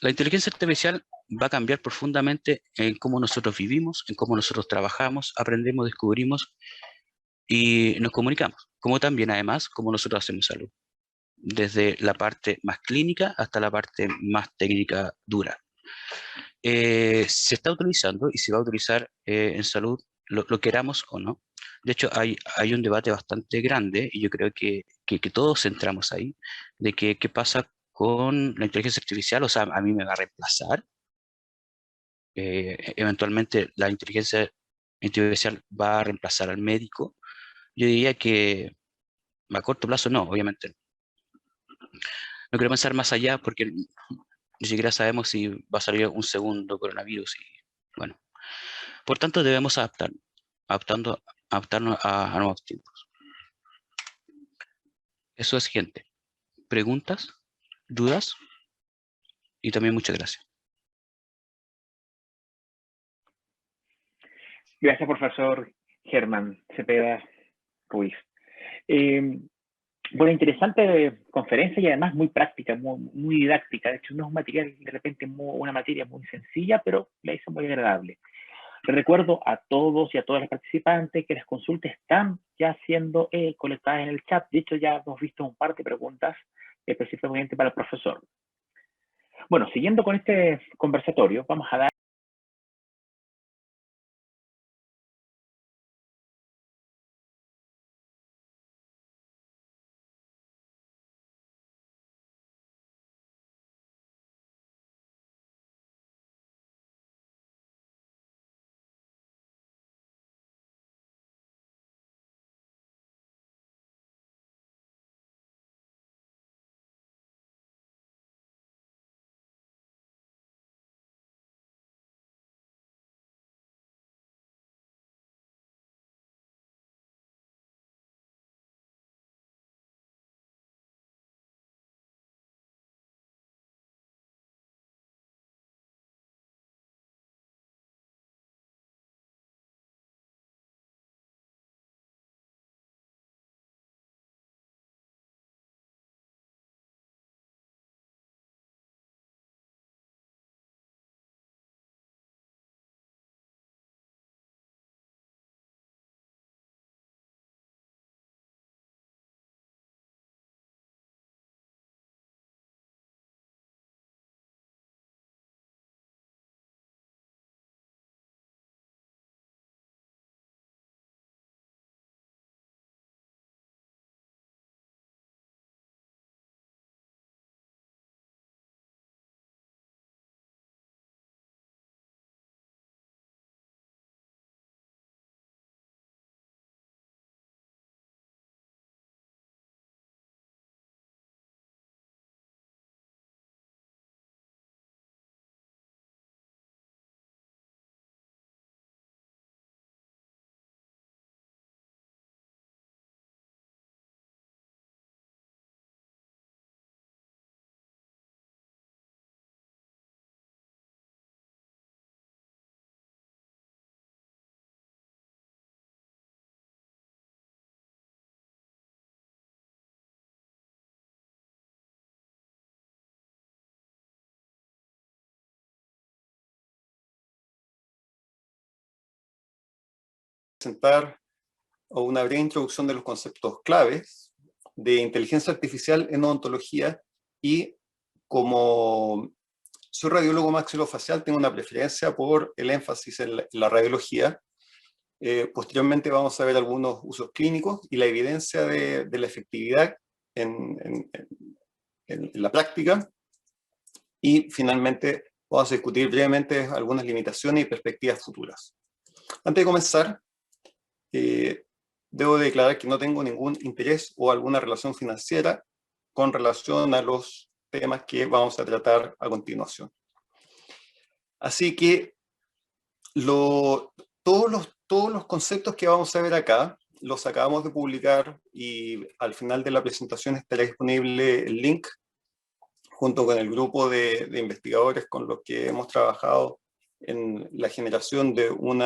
la inteligencia artificial va a cambiar profundamente en cómo nosotros vivimos, en cómo nosotros trabajamos, aprendemos, descubrimos y nos comunicamos. Como también, además, cómo nosotros hacemos salud. Desde la parte más clínica hasta la parte más técnica dura. Se está utilizando y se va a utilizar en salud, lo queramos o no. De hecho, hay un debate bastante grande, y yo creo que todos entramos ahí, de qué pasa con la inteligencia artificial. O sea, a mí me va a reemplazar. Eventualmente la inteligencia artificial va a reemplazar al médico. Yo diría que a corto plazo no, obviamente no. No quiero pensar más allá porque ni siquiera sabemos si va a salir un segundo coronavirus. Y, bueno, por tanto debemos adaptarnos a nuevos tiempos. Eso es, gente. ¿Preguntas? ¿Dudas? Y también muchas gracias. Gracias, profesor Germán Cepeda Ruiz. Bueno, interesante conferencia y además muy práctica, muy didáctica. De hecho, no es un material, de repente, una materia muy sencilla, pero la hizo muy agradable. Les recuerdo a todos y a todas las participantes que las consultas están ya siendo colectadas en el chat. De hecho, ya hemos visto un par de preguntas específicamente para el profesor. Bueno, siguiendo con este conversatorio, vamos a dar presentar una breve introducción de los conceptos claves de inteligencia artificial en odontología, y como soy radiólogo maxilofacial tengo una preferencia por el énfasis en la radiología. Posteriormente vamos a ver algunos usos clínicos y la evidencia de la efectividad en la práctica, y finalmente vamos a discutir brevemente algunas limitaciones y perspectivas futuras. Antes de comenzar, debo declarar que no tengo ningún interés o alguna relación financiera con relación a los temas que vamos a tratar a continuación. Así que todos los conceptos que vamos a ver acá los acabamos de publicar, y al final de la presentación estará disponible el link junto con el grupo de investigadores con los que hemos trabajado en la generación de un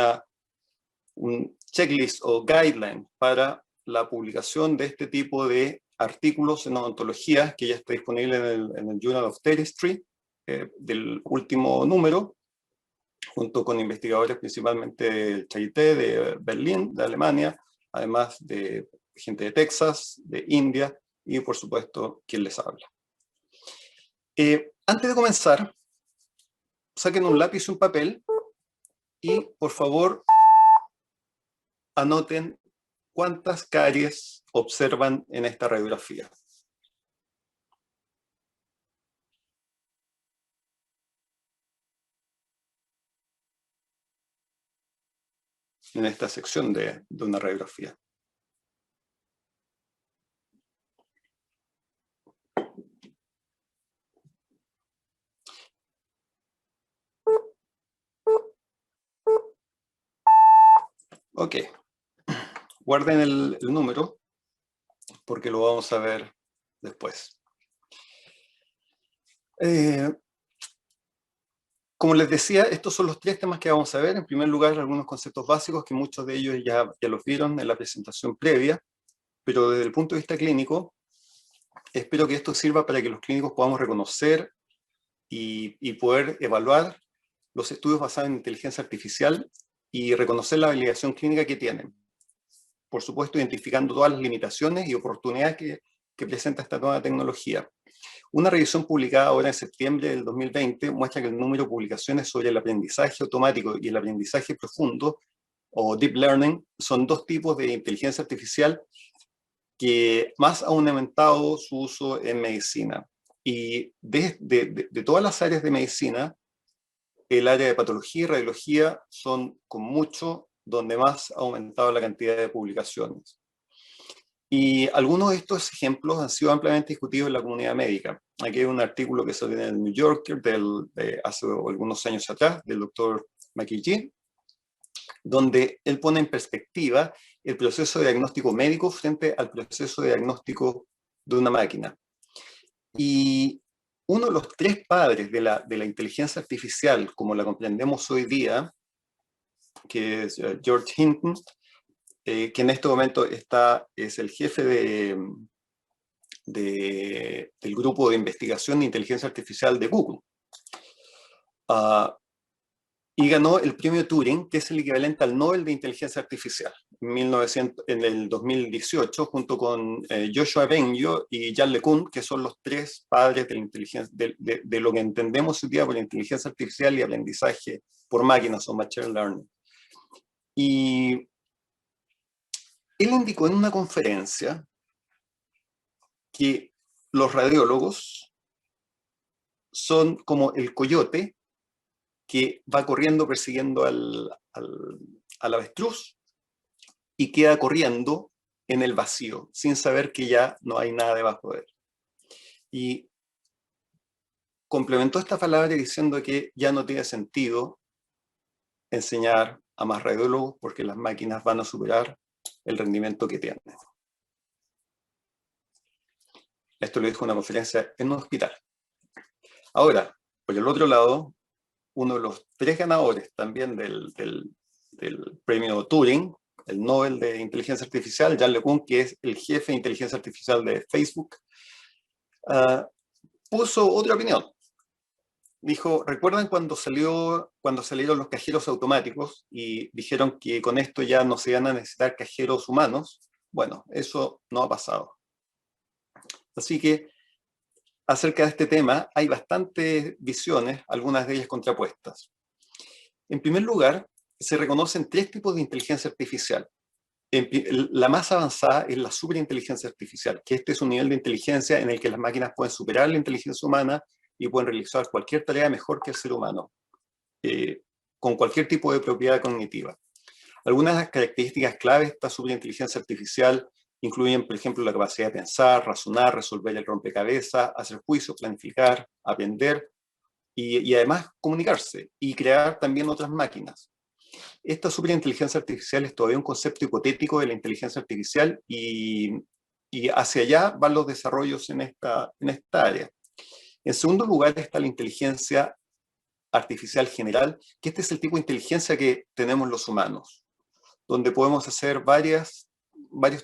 checklist o guideline para la publicación de este tipo de artículos en odontología, que ya está disponible en el Journal of Dentistry del último número, junto con investigadores principalmente del Charité, de Berlín, de Alemania, además de gente de Texas, de India y por supuesto quien les habla. Antes de comenzar, saquen un lápiz y un papel y por favor anoten cuántas caries observan en esta radiografía. En esta sección de una radiografía. Ok. Guarden el número porque lo vamos a ver después. Como les decía, estos son los 3 temas que vamos a ver. En primer lugar, algunos conceptos básicos que muchos de ellos ya los vieron en la presentación previa, pero desde el punto de vista clínico, espero que esto sirva para que los clínicos podamos reconocer y poder evaluar los estudios basados en inteligencia artificial y reconocer la validación clínica que tienen. Por supuesto, identificando todas las limitaciones y oportunidades que presenta esta nueva tecnología. Una revisión publicada ahora en septiembre del 2020 muestra que el número de publicaciones sobre el aprendizaje automático y el aprendizaje profundo, o deep learning, son 2 tipos de inteligencia artificial que más han aumentado su uso en medicina. Y de todas las áreas de medicina, el área de patología y radiología son con mucho donde más ha aumentado la cantidad de publicaciones. Y algunos de estos ejemplos han sido ampliamente discutidos en la comunidad médica. Aquí hay un artículo que salió en el New Yorker de hace algunos años atrás, del doctor McKee, donde él pone en perspectiva el proceso de diagnóstico médico frente al proceso de diagnóstico de una máquina. Y uno de los 3 padres de la inteligencia artificial, como la comprendemos hoy día, que es George Hinton, que en este momento es el jefe del grupo de investigación de inteligencia artificial de Google. Y ganó el premio Turing, que es el equivalente al Nobel de Inteligencia Artificial, en el 2018, junto con Joshua Bengio y Yann LeCun, que son los 3 padres de la inteligencia, de lo que entendemos hoy día por inteligencia artificial y aprendizaje por máquinas o machine learning. Y él indicó en una conferencia que los radiólogos son como el coyote que va corriendo persiguiendo al avestruz y queda corriendo en el vacío, sin saber que ya no hay nada debajo de él. Y complementó esta palabra diciendo que ya no tiene sentido enseñar a más radiólogos porque las máquinas van a superar el rendimiento que tienen. Esto lo dijo en una conferencia en un hospital. Ahora, por el otro lado, uno de los 3 ganadores también del premio Turing, el Nobel de Inteligencia Artificial, Yann LeCun, que es el jefe de inteligencia artificial de Facebook, puso otra opinión. Dijo, ¿recuerdan cuando salieron los cajeros automáticos y dijeron que con esto ya no se iban a necesitar cajeros humanos? Bueno, eso no ha pasado. Así que, acerca de este tema, hay bastantes visiones, algunas de ellas contrapuestas. En primer lugar, se reconocen 3 tipos de inteligencia artificial. La más avanzada es la superinteligencia artificial, que este es un nivel de inteligencia en el que las máquinas pueden superar la inteligencia humana y pueden realizar cualquier tarea mejor que el ser humano, con cualquier tipo de propiedad cognitiva. Algunas de las características clave de esta superinteligencia artificial incluyen, por ejemplo, la capacidad de pensar, razonar, resolver el rompecabezas, hacer juicios, planificar, aprender y además comunicarse y crear también otras máquinas. Esta superinteligencia artificial es todavía un concepto hipotético de la inteligencia artificial y hacia allá van los desarrollos en esta área. En segundo lugar está la inteligencia artificial general, que este es el tipo de inteligencia que tenemos los humanos, donde podemos hacer varios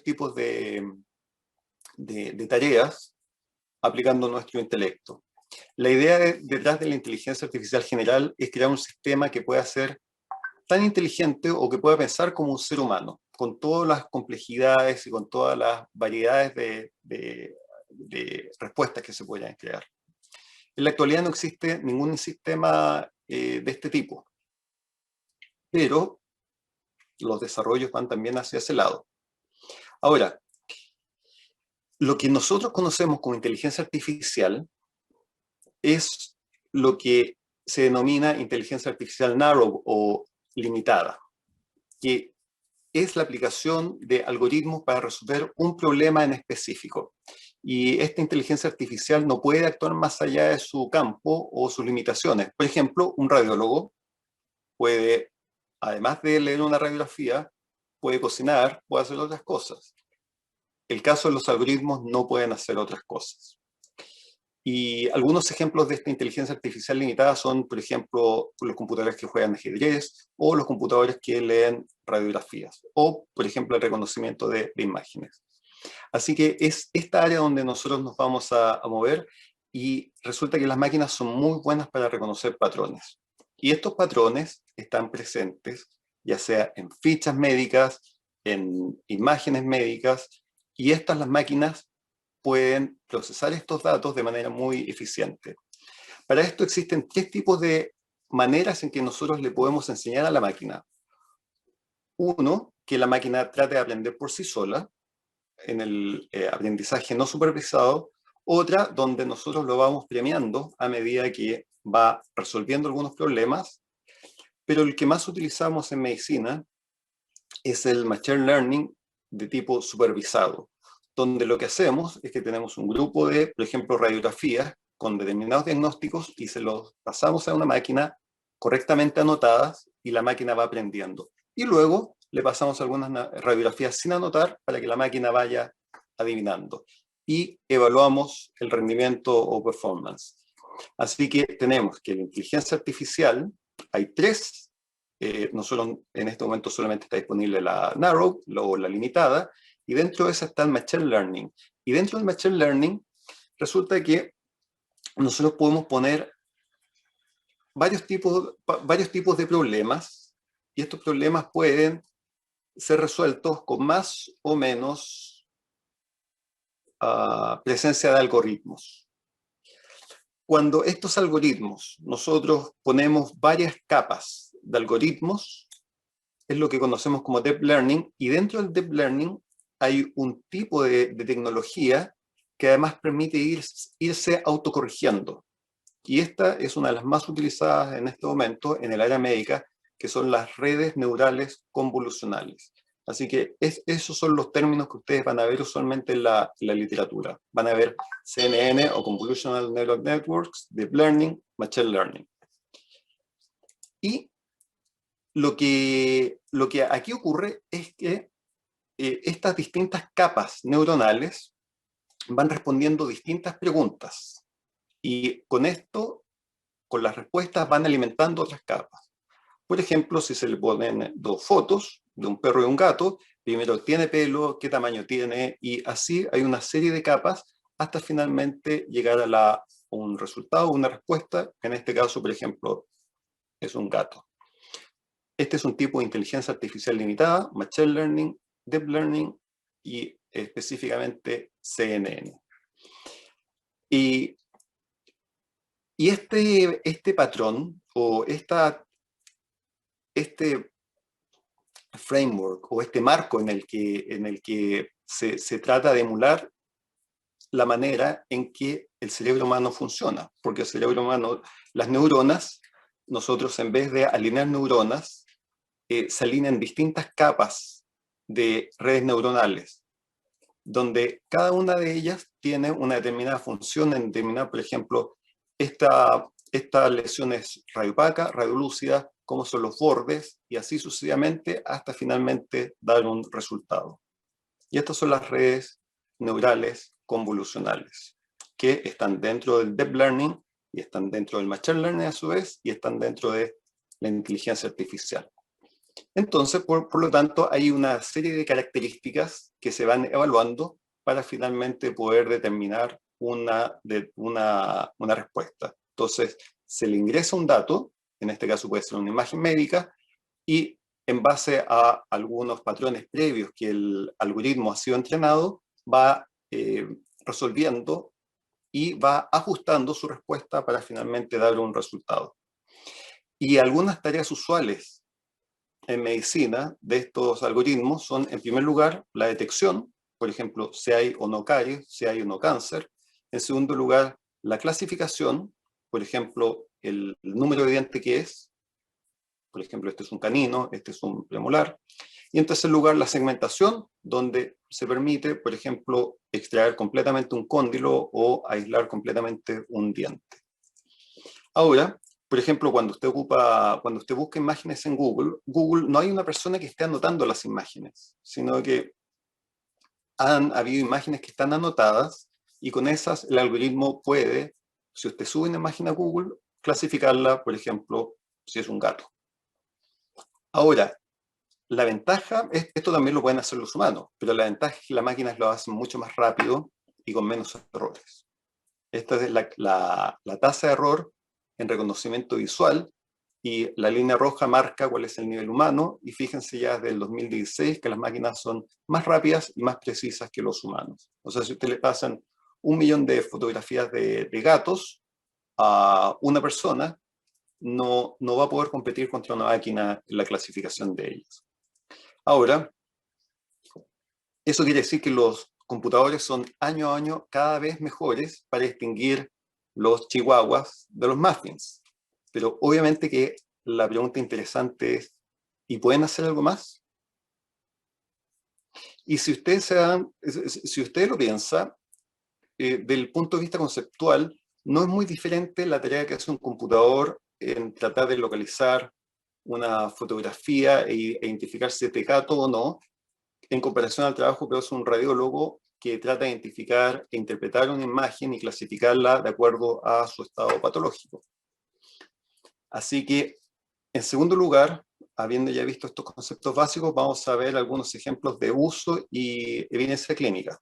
tipos de tareas aplicando nuestro intelecto. La idea detrás de la inteligencia artificial general es crear un sistema que pueda ser tan inteligente o que pueda pensar como un ser humano, con todas las complejidades y con todas las variedades de respuestas que se puedan crear. En la actualidad no existe ningún sistema de este tipo, pero los desarrollos van también hacia ese lado. Ahora, lo que nosotros conocemos como inteligencia artificial es lo que se denomina inteligencia artificial narrow o limitada, que es la aplicación de algoritmos para resolver un problema en específico. Y esta inteligencia artificial no puede actuar más allá de su campo o sus limitaciones. Por ejemplo, un radiólogo puede, además de leer una radiografía, puede cocinar, puede hacer otras cosas. El caso de los algoritmos no pueden hacer otras cosas. Y algunos ejemplos de esta inteligencia artificial limitada son, por ejemplo, los computadores que juegan ajedrez o los computadores que leen radiografías o, por ejemplo, el reconocimiento de imágenes. Así que es esta área donde nosotros nos vamos a mover y resulta que las máquinas son muy buenas para reconocer patrones. Y estos patrones están presentes ya sea en fichas médicas, en imágenes médicas, y las máquinas pueden procesar estos datos de manera muy eficiente. Para esto existen 3 tipos de maneras en que nosotros le podemos enseñar a la máquina. Uno, que la máquina trate de aprender por sí sola, en el aprendizaje no supervisado. Otra, donde nosotros lo vamos premiando a medida que va resolviendo algunos problemas. Pero el que más utilizamos en medicina es el Machine Learning de tipo supervisado, donde lo que hacemos es que tenemos un grupo de, por ejemplo, radiografías con determinados diagnósticos y se los pasamos a una máquina correctamente anotadas y la máquina va aprendiendo. Y luego le pasamos algunas radiografías sin anotar para que la máquina vaya adivinando. Y evaluamos el rendimiento o performance. Así que tenemos que la inteligencia artificial, hay 3, nosotros en este momento solamente está disponible la Narrow, o la limitada, y dentro de esa está el Machine Learning. Y dentro del Machine Learning resulta que nosotros podemos poner varios tipos de problemas, y estos problemas pueden ser resueltos con más o menos presencia de algoritmos. Cuando estos algoritmos, nosotros ponemos varias capas de algoritmos, es lo que conocemos como Deep Learning, y dentro del Deep Learning hay un tipo de tecnología que además permite irse autocorrigiendo. Y esta es una de las más utilizadas en este momento en el área médica, que son las redes neurales convolucionales. Así que esos son los términos que ustedes van a ver usualmente en la literatura. Van a ver CNN o Convolutional Neural Networks, Deep Learning, Machine Learning. Y lo que aquí ocurre es que estas distintas capas neuronales van respondiendo distintas preguntas. Y con esto, con las respuestas, van alimentando otras capas. Por ejemplo, si se le ponen 2 fotos de un perro y un gato, primero tiene pelo, qué tamaño tiene, y así hay una serie de capas hasta finalmente llegar a un resultado, una respuesta, que en este caso, por ejemplo, es un gato. Este es un tipo de inteligencia artificial limitada, Machine Learning, Deep Learning y específicamente CNN. Y este patrón o este framework o este marco en el que se trata de emular la manera en que el cerebro humano funciona. Porque el cerebro humano, las neuronas, nosotros en vez de alinear neuronas, se alinean distintas capas de redes neuronales, donde cada una de ellas tiene una determinada función, en determinar, por ejemplo, esta lesión es radiopaca, radiolúcida, cómo son los bordes, y así sucesivamente hasta finalmente dar un resultado. Y estas son las redes neurales convolucionales, que están dentro del Deep Learning, y están dentro del Machine Learning a su vez, y están dentro de la inteligencia artificial. Entonces, por lo tanto, hay una serie de características que se van evaluando para finalmente poder determinar una respuesta. Entonces, se le ingresa un dato, en este caso puede ser una imagen médica, y en base a algunos patrones previos que el algoritmo ha sido entrenado, va resolviendo y va ajustando su respuesta para finalmente dar un resultado. Y algunas tareas usuales en medicina de estos algoritmos son, en primer lugar, la detección, por ejemplo, si hay o no caries, si hay o no cáncer. En segundo lugar, la clasificación, por ejemplo, el número de diente que es, por ejemplo, este es un canino, este es un premolar. Y en tercer lugar, la segmentación, donde se permite, por ejemplo, extraer completamente un cóndilo o aislar completamente un diente. Ahora, por ejemplo, cuando usted busca imágenes en Google, no hay una persona que esté anotando las imágenes, sino que han habido imágenes que están anotadas y con esas el algoritmo puede, si usted sube una imagen a Google, clasificarla, por ejemplo, si es un gato. Ahora, la ventaja, esto también lo pueden hacer los humanos, pero la ventaja es que las máquinas lo hacen mucho más rápido y con menos errores. Esta es la tasa de error en reconocimiento visual, y la línea roja marca cuál es el nivel humano, y fíjense ya desde el 2016 que las máquinas son más rápidas y más precisas que los humanos. O sea, si usted le pasan 1 millón de fotografías de gatos a una persona, no va a poder competir contra una máquina en la clasificación de ellas. Ahora, eso quiere decir que los computadores son año a año cada vez mejores para distinguir los chihuahuas de los muffins. Pero obviamente que la pregunta interesante es, ¿y pueden hacer algo más? Y si ustedes lo piensa, desde el punto de vista conceptual, no es muy diferente la tarea que hace un computador en tratar de localizar una fotografía e identificar si es de gato o no, en comparación al trabajo que hace un radiólogo que trata de identificar e interpretar una imagen y clasificarla de acuerdo a su estado patológico. Así que, en segundo lugar, habiendo ya visto estos conceptos básicos, vamos a ver algunos ejemplos de uso y evidencia clínica.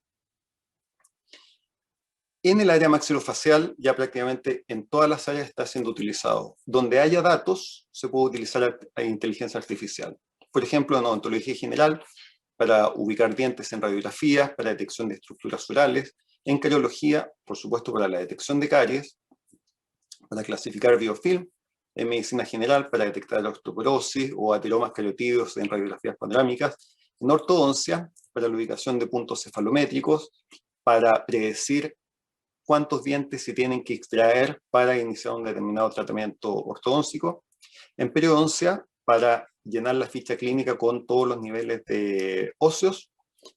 En el área maxilofacial, ya prácticamente en todas las áreas está siendo utilizado. Donde haya datos, se puede utilizar inteligencia artificial. Por ejemplo, en odontología general, para ubicar dientes en radiografías, para detección de estructuras orales. En cariología, por supuesto, para la detección de caries, para clasificar biofilm. En medicina general, para detectar osteoporosis o ateromas cariotídeos en radiografías panorámicas. En ortodoncia, para la ubicación de puntos cefalométricos, para predecir cuántos dientes se tienen que extraer para iniciar un determinado tratamiento ortodóntico. En periodoncia, para llenar la ficha clínica con todos los niveles de óseos.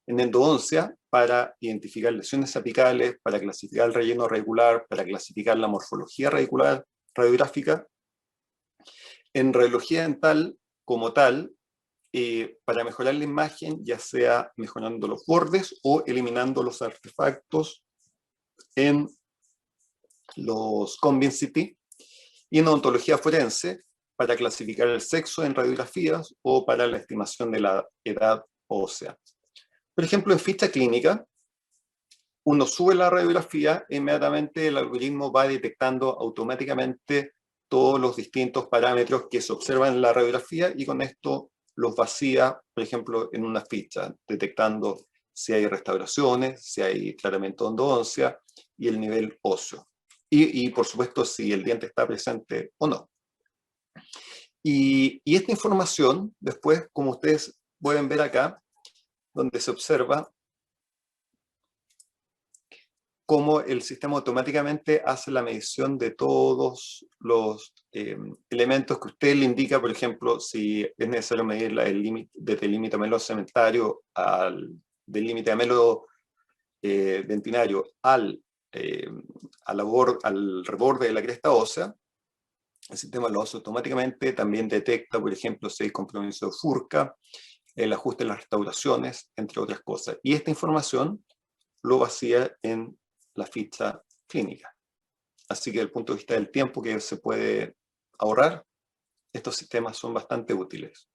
En endodoncia, para identificar lesiones apicales, para clasificar el relleno radicular, para clasificar la morfología radicular radiográfica. En radiología dental, como tal, para mejorar la imagen, ya sea mejorando los bordes o eliminando los artefactos en los Convincity. Y en odontología forense, para clasificar el sexo en radiografías o para la estimación de la edad ósea. Por ejemplo, en ficha clínica, uno sube la radiografía e inmediatamente el algoritmo va detectando automáticamente todos los distintos parámetros que se observan en la radiografía y con esto los vacía, por ejemplo, en una ficha, detectando si hay restauraciones, si hay tratamiento de endodoncia y el nivel óseo. Y por supuesto, si el diente está presente o no. Y esta información, después, como ustedes pueden ver acá, donde se observa cómo el sistema automáticamente hace la medición de todos los elementos que usted le indica, por ejemplo, si es necesario medir el límite, desde el límite amelocementario del límite amelo dentinario al reborde de la cresta ósea. El sistema lo hace automáticamente, también detecta, por ejemplo, si hay compromiso de furca, el ajuste en las restauraciones, entre otras cosas. Y esta información lo vacía en la ficha clínica. Así que desde el punto de vista del tiempo que se puede ahorrar, estos sistemas son bastante útiles.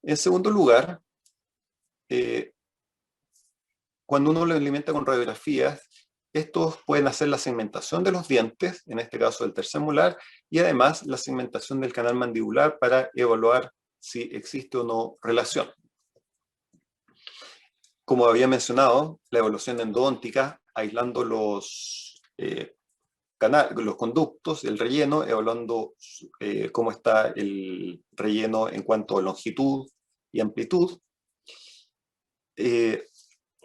En segundo lugar, cuando uno lo alimenta con radiografías, estos pueden hacer la segmentación de los dientes, en este caso del tercer molar, y además la segmentación del canal mandibular para evaluar si existe o no relación. Como había mencionado, la evaluación endodóntica, aislando los conductos, el relleno, evaluando cómo está el relleno en cuanto a longitud y amplitud.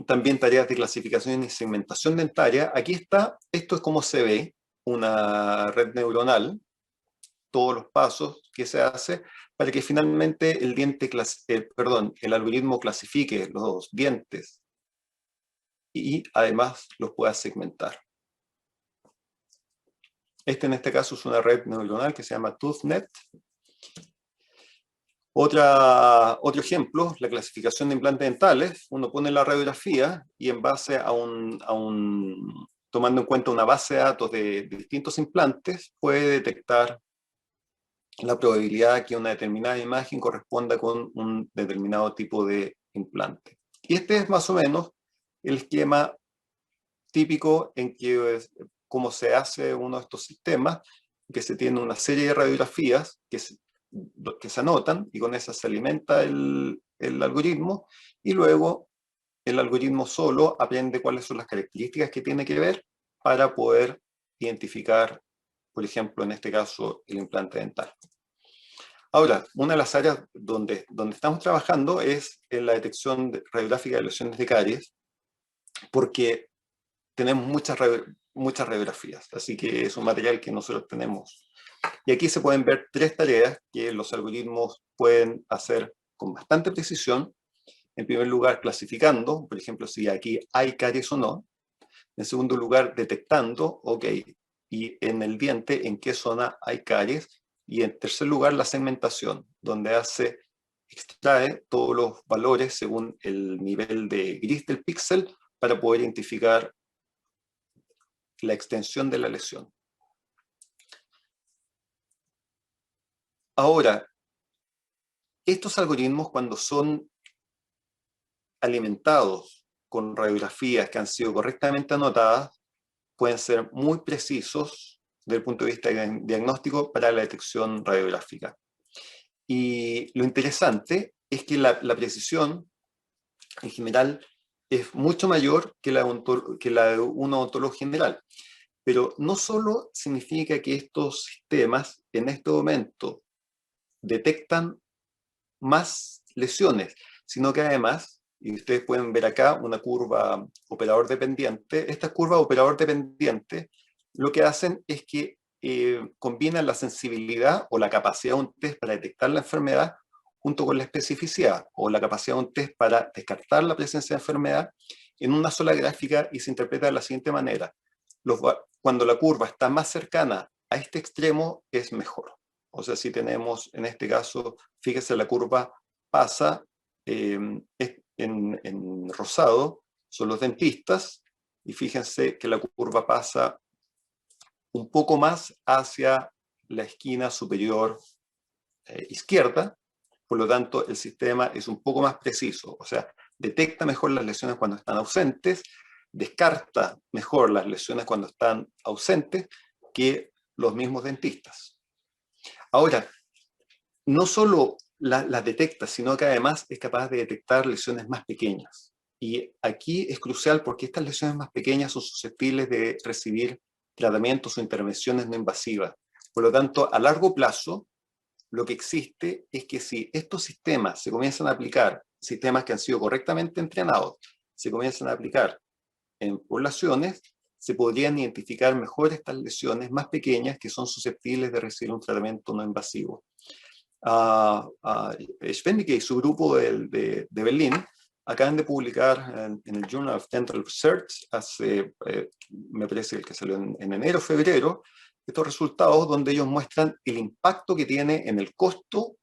También tareas de clasificación y segmentación dentaria. Aquí está, esto es como se ve una red neuronal, todos los pasos que se hace para que finalmente el algoritmo clasifique los dientes y además los pueda segmentar. En este caso es una red neuronal que se llama ToothNet. Otro ejemplo, la clasificación de implantes dentales. Uno pone la radiografía y en base tomando en cuenta una base de datos de distintos implantes, puede detectar la probabilidad que una determinada imagen corresponda con un determinado tipo de implante. Y este es más o menos el esquema típico en que cómo se hace uno de estos sistemas, que se tiene una serie de radiografías que se anotan y con esas se alimenta el algoritmo, y luego el algoritmo solo aprende cuáles son las características que tiene que ver para poder identificar, por ejemplo, en este caso, el implante dental. Ahora, una de las áreas donde estamos trabajando es en la detección radiográfica de lesiones de caries, porque tenemos muchas radiografías, así que es un material que nosotros tenemos. Y aquí se pueden ver 3 tareas que los algoritmos pueden hacer con bastante precisión. En primer lugar, clasificando, por ejemplo, si aquí hay caries o no. En segundo lugar, detectando, ok, y en el diente, en qué zona hay caries. Y en tercer lugar, la segmentación, donde extrae todos los valores según el nivel de gris del píxel para poder identificar la extensión de la lesión. Ahora, estos algoritmos, cuando son alimentados con radiografías que han sido correctamente anotadas, pueden ser muy precisos desde el punto de vista diagnóstico para la detección radiográfica. Y lo interesante es que la precisión, en general, es mucho mayor que la de un odontólogo general. Pero no solo significa que estos sistemas en este momento detectan más lesiones, sino que además, y ustedes pueden ver acá una curva operador dependiente, estas curvas operador dependiente lo que hacen es que combinan la sensibilidad o la capacidad de un test para detectar la enfermedad junto con la especificidad o la capacidad de un test para descartar la presencia de enfermedad en una sola gráfica, y se interpreta de la siguiente manera. Cuando la curva está más cercana a este extremo es mejor. O sea, si tenemos, en este caso, fíjese, la curva pasa en rosado, son los dentistas, y fíjense que la curva pasa un poco más hacia la esquina superior izquierda. Por lo tanto, el sistema es un poco más preciso, o sea, detecta mejor las lesiones cuando están ausentes, descarta mejor las lesiones cuando están ausentes que los mismos dentistas. Ahora, no solo las detecta, sino que además es capaz de detectar lesiones más pequeñas. Y aquí es crucial porque estas lesiones más pequeñas son susceptibles de recibir tratamientos o intervenciones no invasivas. Por lo tanto, a largo plazo, lo que existe es que si estos sistemas se comienzan a aplicar, sistemas que han sido correctamente entrenados, se comienzan a aplicar en poblaciones, se podrían identificar mejor estas lesiones más pequeñas que son susceptibles de recibir un tratamiento no invasivo. Schwennicke y su grupo de Berlín acaban de publicar en el Journal of Dental Research, me parece que salió en enero o febrero, estos resultados donde ellos muestran el impacto que tiene en el costo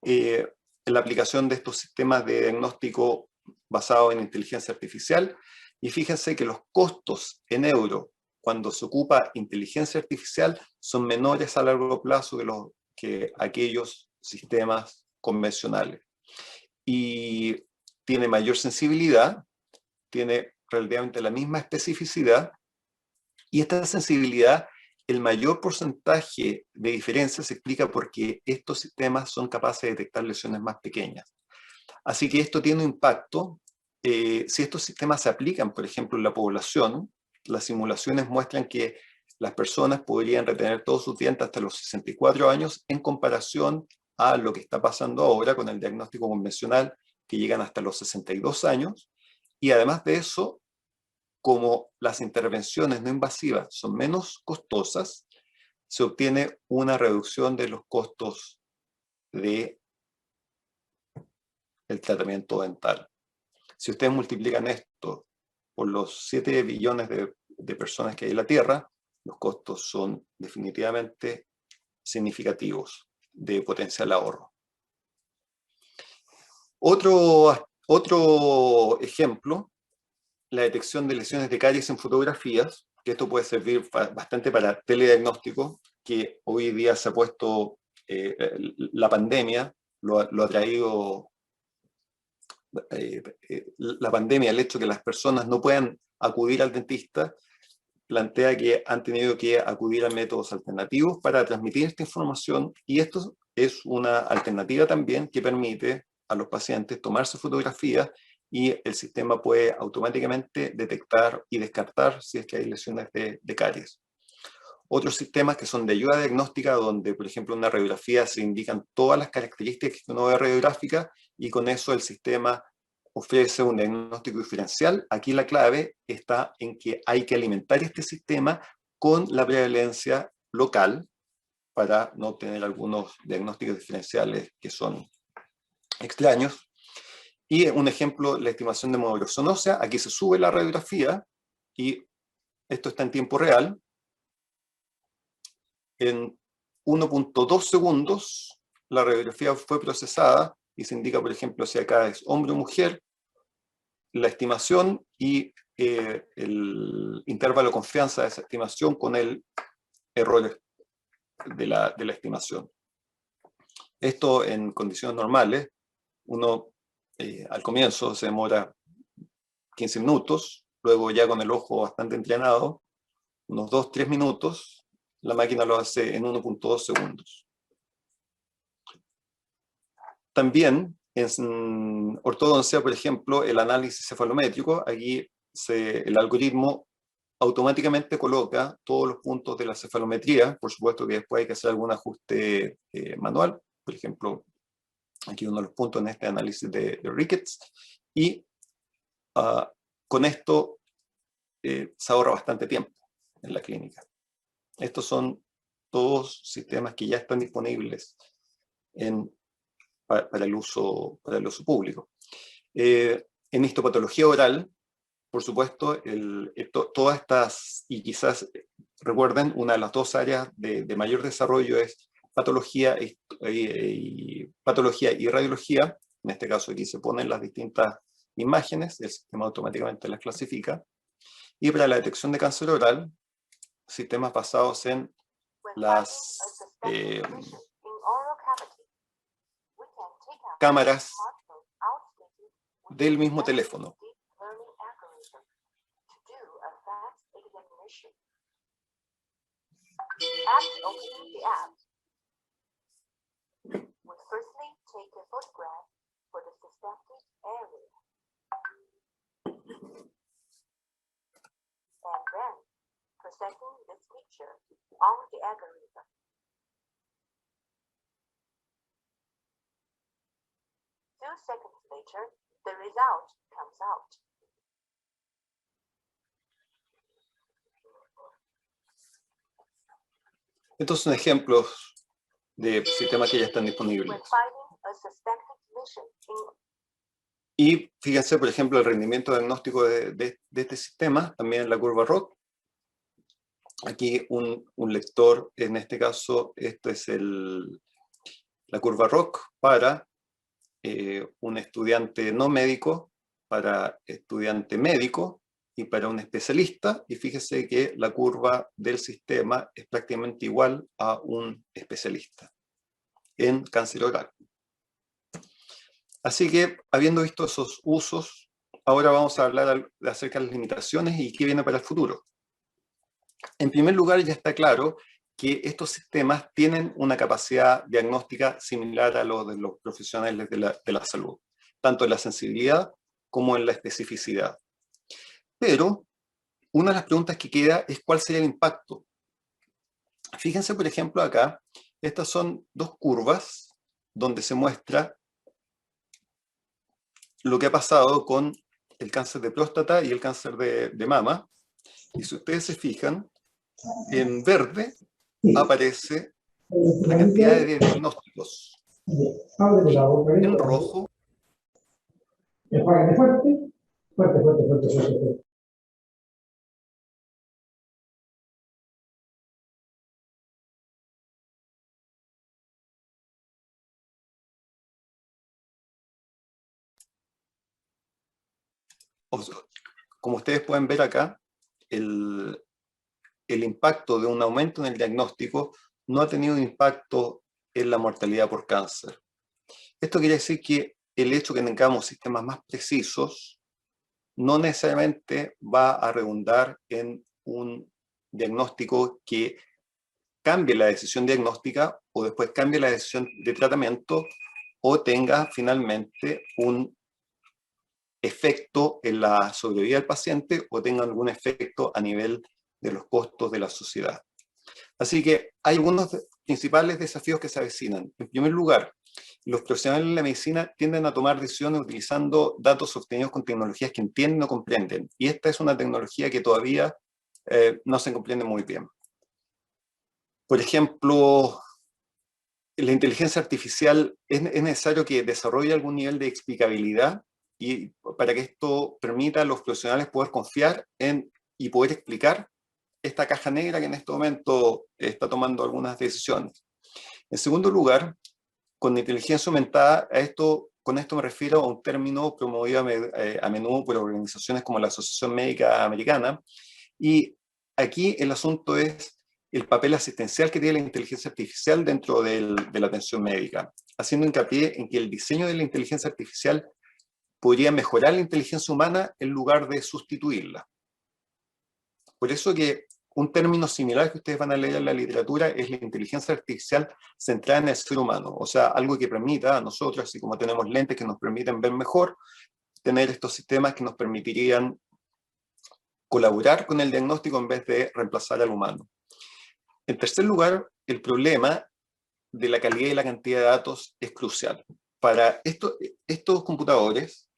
en la aplicación de estos sistemas de diagnóstico basados en inteligencia artificial. Y fíjense que los costos en euros cuando se ocupa inteligencia artificial son menores a largo plazo que aquellos sistemas convencionales. Y tiene mayor sensibilidad, tiene relativamente la misma especificidad, y esta sensibilidad, el mayor porcentaje de diferencia se explica porque estos sistemas son capaces de detectar lesiones más pequeñas. Así que esto tiene un impacto. Si estos sistemas se aplican, por ejemplo, en la población, las simulaciones muestran que las personas podrían retener todos sus dientes hasta los 64 años en comparación a lo que está pasando ahora con el diagnóstico convencional, que llegan hasta los 62 años. Y además de eso, como las intervenciones no invasivas son menos costosas, se obtiene una reducción de los costos del tratamiento dental. Si ustedes multiplican esto por los 7 billones de personas que hay en la Tierra, los costos son definitivamente significativos de potencial ahorro. Otro ejemplo, la detección de lesiones de caries en fotografías, que esto puede servir bastante para telediagnóstico, que hoy día se ha puesto, la pandemia lo ha traído, la pandemia, el hecho de que las personas no puedan acudir al dentista, plantea que han tenido que acudir a métodos alternativos para transmitir esta información, y esto es una alternativa también que permite a los pacientes tomarse fotografías y el sistema puede automáticamente detectar y descartar si es que hay lesiones de caries. Otros sistemas que son de ayuda diagnóstica, donde por ejemplo en una radiografía se indican todas las características que uno ve radiográfica y con eso el sistema ofrece un diagnóstico diferencial. Aquí la clave está en que hay que alimentar este sistema con la prevalencia local para no obtener algunos diagnósticos diferenciales que son extraños. Y un ejemplo, la estimación de modulación ósea. Aquí se sube la radiografía y esto está en tiempo real. En 1.2 segundos la radiografía fue procesada y se indica, por ejemplo, si acá es hombre o mujer, la estimación y el intervalo de confianza de esa estimación con el error de la estimación. Esto en condiciones normales, uno al comienzo se demora 15 minutos, luego ya con el ojo bastante entrenado, unos 2-3 minutos, la máquina lo hace en 1.2 segundos. También en ortodoncia, por ejemplo, el análisis cefalométrico, aquí el algoritmo automáticamente coloca todos los puntos de la cefalometría, por supuesto que después hay que hacer algún ajuste manual, por ejemplo, aquí uno de los puntos en este análisis de Ricketts, y con esto se ahorra bastante tiempo en la clínica. Estos son todos sistemas que ya están disponibles para el uso público. En histopatología oral, por supuesto, todas estas, y quizás recuerden, una de las dos áreas de mayor desarrollo es patología y radiología. En este caso aquí se ponen las distintas imágenes, el sistema automáticamente las clasifica. Y para la detección de cáncer oral, sistemas basados en las cámaras del mismo teléfono. Estos son ejemplos de sistemas que ya están disponibles. Y fíjense, por ejemplo, el rendimiento diagnóstico de este sistema, también en la curva ROC. Aquí un lector, en este caso, esta es la curva ROC para un estudiante no médico, para estudiante médico y para un especialista. Y fíjese que la curva del sistema es prácticamente igual a un especialista en cáncer oral. Así que, habiendo visto esos usos, ahora vamos a hablar acerca de las limitaciones y qué viene para el futuro. En primer lugar, ya está claro que estos sistemas tienen una capacidad diagnóstica similar a lo de los profesionales de la salud, tanto en la sensibilidad como en la especificidad. Pero una de las preguntas que queda es cuál sería el impacto. Fíjense, por ejemplo, acá, estas son dos curvas donde se muestra lo que ha pasado con el cáncer de próstata y el cáncer de mama. Y si ustedes se fijan, en verde aparece la cantidad de diagnósticos. En rojo como ustedes pueden ver acá, el impacto de un aumento en el diagnóstico no ha tenido impacto en la mortalidad por cáncer. Esto quiere decir que el hecho de que tengamos sistemas más precisos no necesariamente va a redundar en un diagnóstico que cambie la decisión diagnóstica o después cambie la decisión de tratamiento o tenga finalmente un efecto en la sobrevida del paciente o tenga algún efecto a nivel de los costos de la sociedad. Así que hay algunos principales desafíos que se avecinan. En primer lugar, los profesionales de la medicina tienden a tomar decisiones utilizando datos obtenidos con tecnologías que entienden o comprenden. Y esta es una tecnología que todavía no se comprende muy bien. Por ejemplo, la inteligencia artificial es necesario que desarrolle algún nivel de explicabilidad y para que esto permita a los profesionales poder confiar en y poder explicar esta caja negra que en este momento está tomando algunas decisiones. En segundo lugar, con inteligencia aumentada, con esto me refiero a un término promovido a menudo por organizaciones como la Asociación Médica Americana, y aquí el asunto es el papel asistencial que tiene la inteligencia artificial dentro de la atención médica, haciendo hincapié en que el diseño de la inteligencia artificial podría mejorar la inteligencia humana en lugar de sustituirla. Por eso que un término similar que ustedes van a leer en la literatura es la inteligencia artificial centrada en el ser humano, o sea, algo que permita a nosotros, así como tenemos lentes que nos permiten ver mejor, tener estos sistemas que nos permitirían colaborar con el diagnóstico en vez de reemplazar al humano. En tercer lugar, el problema de la calidad y la cantidad de datos es crucial. Para estos computadores,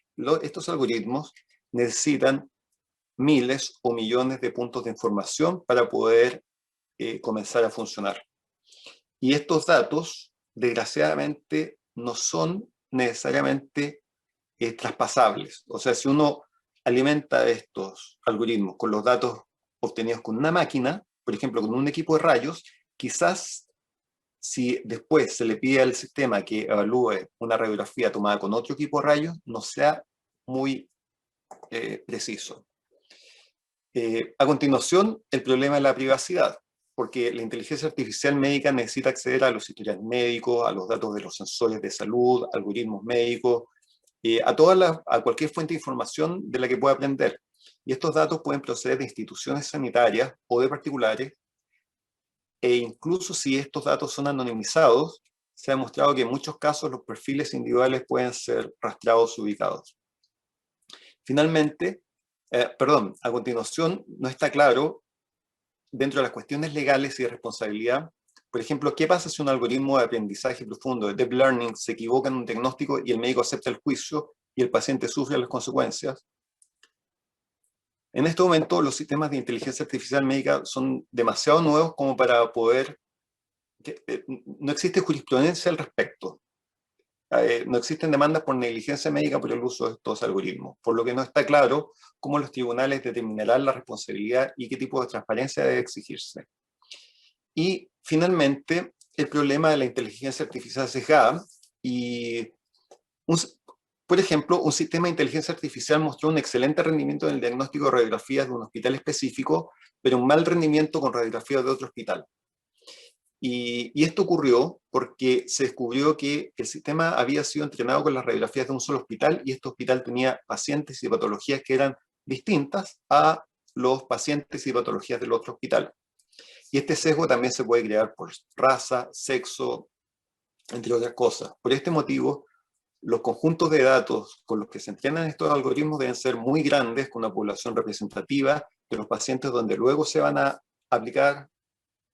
estos algoritmos necesitan miles o millones de puntos de información para poder comenzar a funcionar. Y estos datos, desgraciadamente, no son necesariamente traspasables. O sea, si uno alimenta estos algoritmos con los datos obtenidos con una máquina, por ejemplo, con un equipo de rayos, quizás si después se le pide al sistema que evalúe una radiografía tomada con otro equipo de rayos, no sea muy preciso. A continuación, el problema de la privacidad, porque la inteligencia artificial médica necesita acceder a los historiales médicos, a los datos de los sensores de salud, algoritmos médicos, a cualquier fuente de información de la que pueda aprender. Y estos datos pueden proceder de instituciones sanitarias o de particulares, e incluso si estos datos son anonimizados, se ha demostrado que en muchos casos los perfiles individuales pueden ser rastreados y ubicados. Finalmente, a continuación, no está claro, dentro de las cuestiones legales y de responsabilidad, por ejemplo, ¿qué pasa si un algoritmo de aprendizaje profundo, de deep learning, se equivoca en un diagnóstico y el médico acepta el juicio y el paciente sufre las consecuencias? En este momento, los sistemas de inteligencia artificial médica son demasiado nuevos como para poder... no existe jurisprudencia al respecto. No existen demandas por negligencia médica por el uso de estos algoritmos, por lo que no está claro cómo los tribunales determinarán la responsabilidad y qué tipo de transparencia debe exigirse. Y finalmente, el problema de la inteligencia artificial sesgada. Por ejemplo, un sistema de inteligencia artificial mostró un excelente rendimiento en el diagnóstico de radiografías de un hospital específico, pero un mal rendimiento con radiografías de otro hospital. Y esto ocurrió porque se descubrió que el sistema había sido entrenado con las radiografías de un solo hospital y este hospital tenía pacientes y patologías que eran distintas a los pacientes y patologías del otro hospital. Y este sesgo también se puede crear por raza, sexo, entre otras cosas. Por este motivo, los conjuntos de datos con los que se entrenan estos algoritmos deben ser muy grandes, con una población representativa de los pacientes donde luego se van a aplicar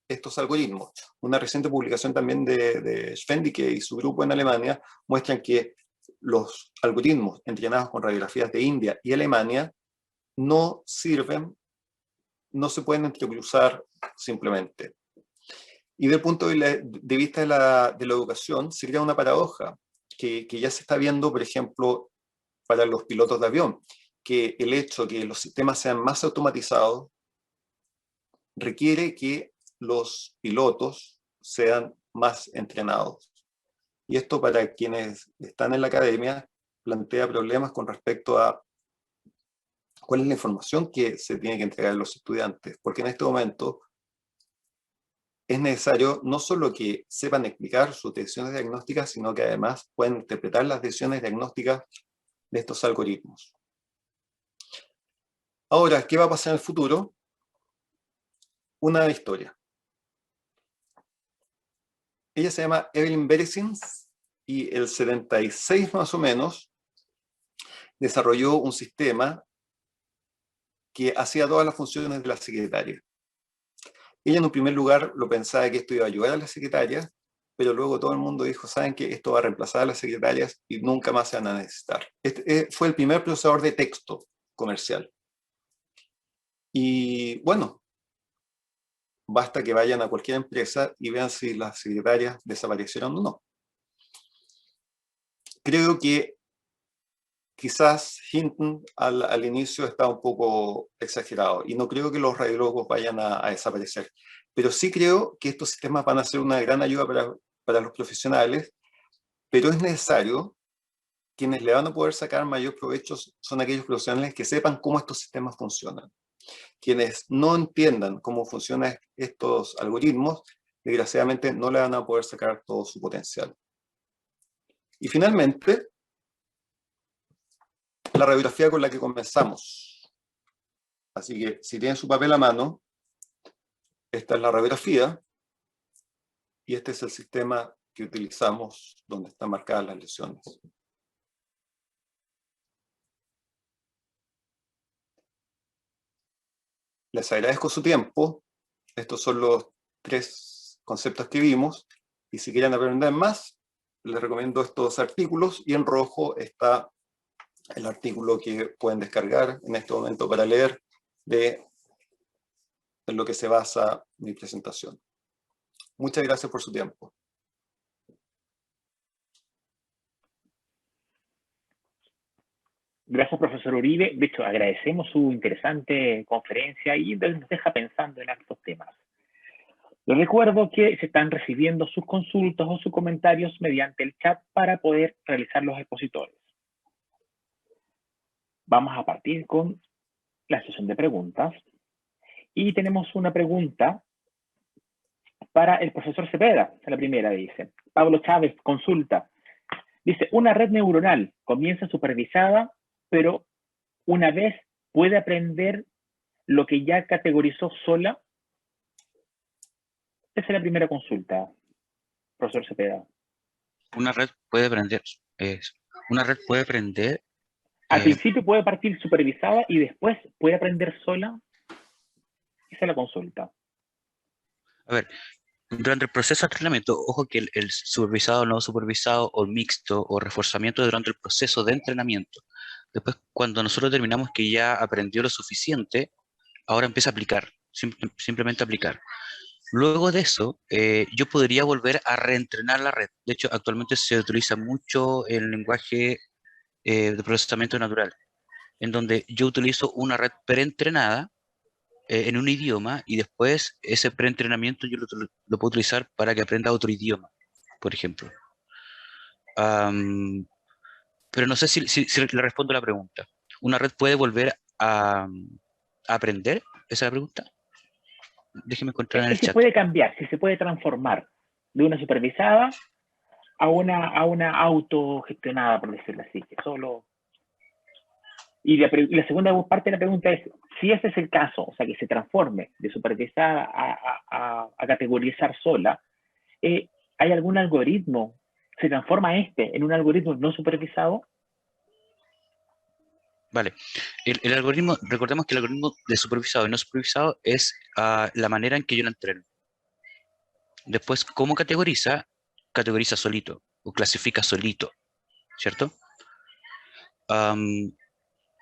estos algoritmos. Una reciente publicación también de Schwendike y su grupo en Alemania muestran que los algoritmos entrenados con radiografías de India y Alemania no sirven, no se pueden entrecruzar simplemente. Y desde el punto de vista de la educación, sería una paradoja que ya se está viendo, por ejemplo, para los pilotos de avión, que el hecho de que los sistemas sean más automatizados requiere que los pilotos sean más entrenados. Y esto, para quienes están en la academia, plantea problemas con respecto a cuál es la información que se tiene que entregar a los estudiantes, porque en este momento es necesario no solo que sepan explicar sus decisiones diagnósticas, sino que además pueden interpretar las decisiones diagnósticas de estos algoritmos. Ahora, ¿qué va a pasar en el futuro? Una historia. Ella se llama Evelyn Beresins y el 76 más o menos desarrolló un sistema que hacía todas las funciones de la secretaria. Ella en un primer lugar lo pensaba que esto iba a ayudar a las secretarias, pero luego todo el mundo dijo, ¿saben qué? Esto va a reemplazar a las secretarias y nunca más se van a necesitar. Este fue el primer procesador de texto comercial. Y bueno, basta que vayan a cualquier empresa y vean si las secretarias desaparecieron o no. Creo que quizás Hinton al inicio está un poco exagerado y no creo que los radiólogos vayan a desaparecer. Pero sí creo que estos sistemas van a ser una gran ayuda para los profesionales, pero es necesario, quienes le van a poder sacar mayor provecho son aquellos profesionales que sepan cómo estos sistemas funcionan. Quienes no entiendan cómo funcionan estos algoritmos, desgraciadamente no le van a poder sacar todo su potencial. Y finalmente, la radiografía con la que comenzamos. Así que si tienen su papel a mano, esta es la radiografía y este es el sistema que utilizamos donde están marcadas las lesiones. Les agradezco su tiempo. Estos son los 3 conceptos que vimos. Y si quieren aprender más, les recomiendo estos artículos. Y en rojo está el artículo que pueden descargar en este momento para leer en lo que se basa mi presentación. Muchas gracias por su tiempo. Gracias, profesor Uribe. De hecho, agradecemos su interesante conferencia y nos deja pensando en estos temas. Les recuerdo que se están recibiendo sus consultas o sus comentarios mediante el chat para poder realizar los expositores. Vamos a partir con la sesión de preguntas. Y tenemos una pregunta para el profesor Cepeda. La primera dice, Pablo Chávez, consulta. Dice, una red neuronal comienza supervisada, pero una vez puede aprender lo que ya categorizó sola. Esa es la primera consulta, profesor Cepeda. Una red puede aprender. Una red puede aprender. Al principio puede partir supervisada y después puede aprender sola. Esa es la consulta. A ver, durante el proceso de entrenamiento, ojo que el supervisado, no supervisado, o mixto, o reforzamiento durante el proceso de entrenamiento. Después, cuando nosotros determinamos que ya aprendió lo suficiente, ahora empieza a aplicar, simplemente aplicar. Luego de eso, yo podría volver a reentrenar la red. De hecho, actualmente se utiliza mucho el lenguaje de procesamiento natural, en donde yo utilizo una red preentrenada en un idioma y después ese preentrenamiento yo lo puedo utilizar para que aprenda otro idioma, por ejemplo. Pero no sé si le respondo a la pregunta. ¿Una red puede volver a aprender? ¿Esa es la pregunta? Déjeme encontrar en el chat. Se puede cambiar, si se puede transformar de una supervisada a una autogestionada, por decirlo así, que solo... Y la segunda parte de la pregunta es, si ese es el caso, o sea, que se transforme de supervisada a categorizar sola, ¿hay algún algoritmo? ¿Se transforma en un algoritmo no supervisado? Vale. El algoritmo, recordemos que el algoritmo de supervisado y no supervisado es la manera en que yo lo entreno. Después, ¿cómo categoriza? Categoriza solito o clasifica solito, ¿cierto?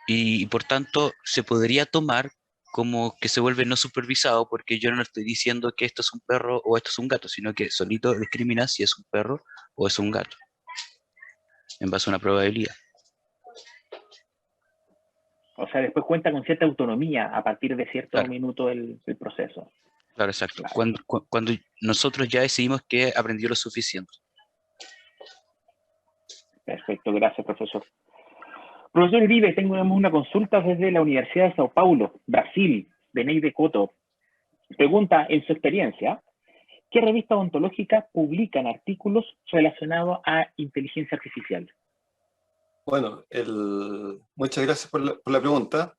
Y por tanto, se podría tomar como que se vuelve no supervisado porque yo no estoy diciendo que esto es un perro o esto es un gato, sino que solito discrimina si es un perro o es un gato, en base a una probabilidad. O sea, después cuenta con cierta autonomía a partir de cierto minuto del proceso. Claro, exacto. Claro. Cuando nosotros ya decidimos que aprendió lo suficiente. Perfecto, gracias, profesor. Profesor Uribe, tengo una consulta desde la Universidad de Sao Paulo, Brasil, de Neide Coto. Pregunta, en su experiencia, ¿qué revistas ontológicas publican artículos relacionados a inteligencia artificial? Bueno, muchas gracias por la pregunta.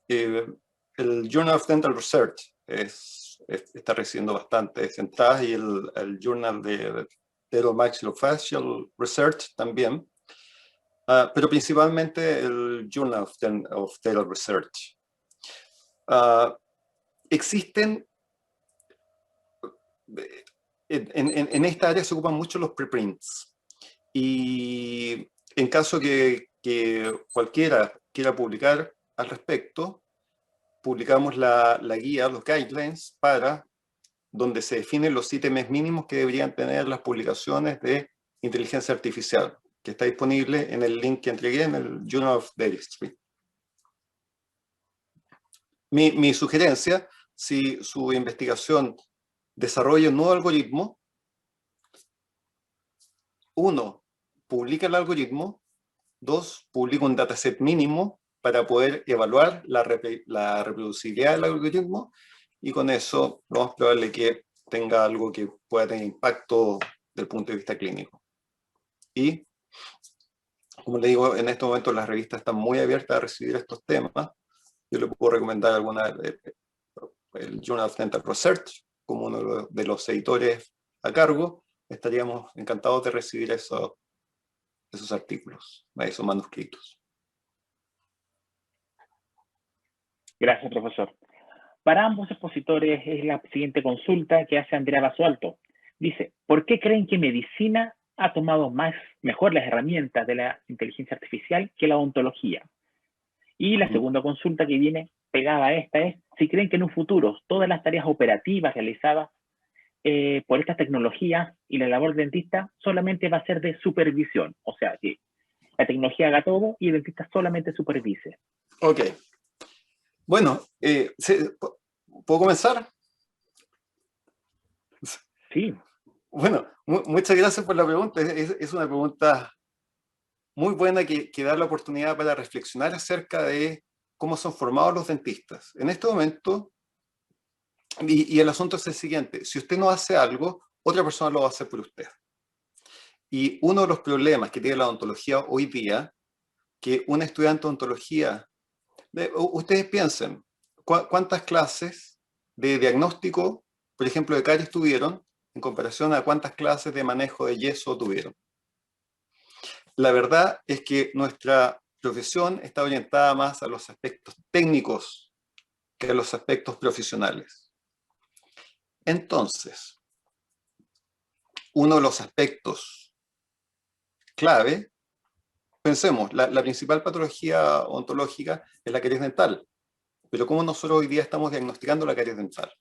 El Journal of Dental Research está recibiendo bastantes entradas, y el Journal de Dental Maxillofacial Research también, pero principalmente el Journal of Dental Research. Existen, en esta área se ocupan mucho los preprints, y en caso que cualquiera quiera publicar al respecto, publicamos la guía, los guidelines, donde se definen los ítems mínimos que deberían tener las publicaciones de inteligencia artificial, que está disponible en el link que entregué en el Journal of Dentistry. Mi sugerencia, si su investigación desarrolla un nuevo algoritmo, 1, publica el algoritmo; 2, publica un dataset mínimo para poder evaluar la reproducibilidad del algoritmo, y con eso lo más probable es que tenga algo que pueda tener impacto desde el punto de vista clínico. Y, como le digo, en este momento las revistas están muy abiertas a recibir estos temas. Yo le puedo recomendar el Journal of Dental Research como uno de los editores a cargo. Estaríamos encantados de recibir esos artículos, esos manuscritos. Gracias, profesor. Para ambos expositores es la siguiente consulta que hace Andrea Basualto. Dice, ¿por qué creen que medicina ha tomado mejor las herramientas de la inteligencia artificial que la odontología? Y la segunda consulta que viene pegada a esta es, si creen que en un futuro todas las tareas operativas realizadas por estas tecnologías y la labor del dentista solamente va a ser de supervisión. O sea, que la tecnología haga todo y el dentista solamente supervise. Ok. Bueno, ¿puedo comenzar? Sí. Bueno, muchas gracias por la pregunta. Es una pregunta muy buena que da la oportunidad para reflexionar acerca de cómo son formados los dentistas. En este momento, y el asunto es el siguiente: si usted no hace algo, otra persona lo va a hacer por usted. Y uno de los problemas que tiene la odontología hoy día, que un estudiante de odontología, ustedes piensen, ¿cuántas clases de diagnóstico, por ejemplo, de caries tuvieron en comparación a cuántas clases de manejo de yeso tuvieron? La verdad es que nuestra profesión está orientada más a los aspectos técnicos que a los aspectos profesionales. Entonces, uno de los aspectos clave, pensemos, la principal patología odontológica es la caries dental. Pero ¿cómo nosotros hoy día estamos diagnosticando la caries dental?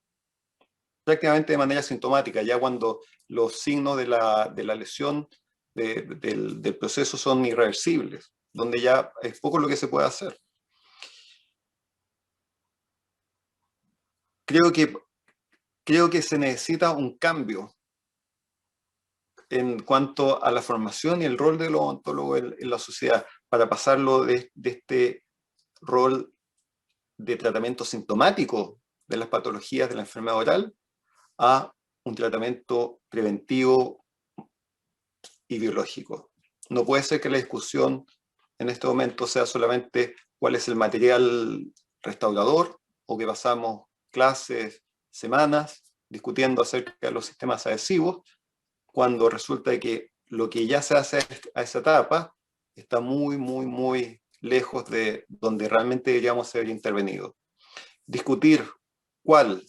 Prácticamente de manera sintomática, ya cuando los signos de la lesión del proceso son irreversibles, donde ya es poco lo que se puede hacer. Creo que se necesita un cambio en cuanto a la formación y el rol del odontólogo en la sociedad, para pasarlo de este rol de tratamiento sintomático de las patologías de la enfermedad oral a un tratamiento preventivo y biológico. No puede ser que la discusión en este momento sea solamente cuál es el material restaurador, o que pasamos clases, semanas, discutiendo acerca de los sistemas adhesivos, cuando resulta que lo que ya se hace a esa etapa está muy, muy, muy lejos de donde realmente deberíamos haber intervenido. Discutir cuál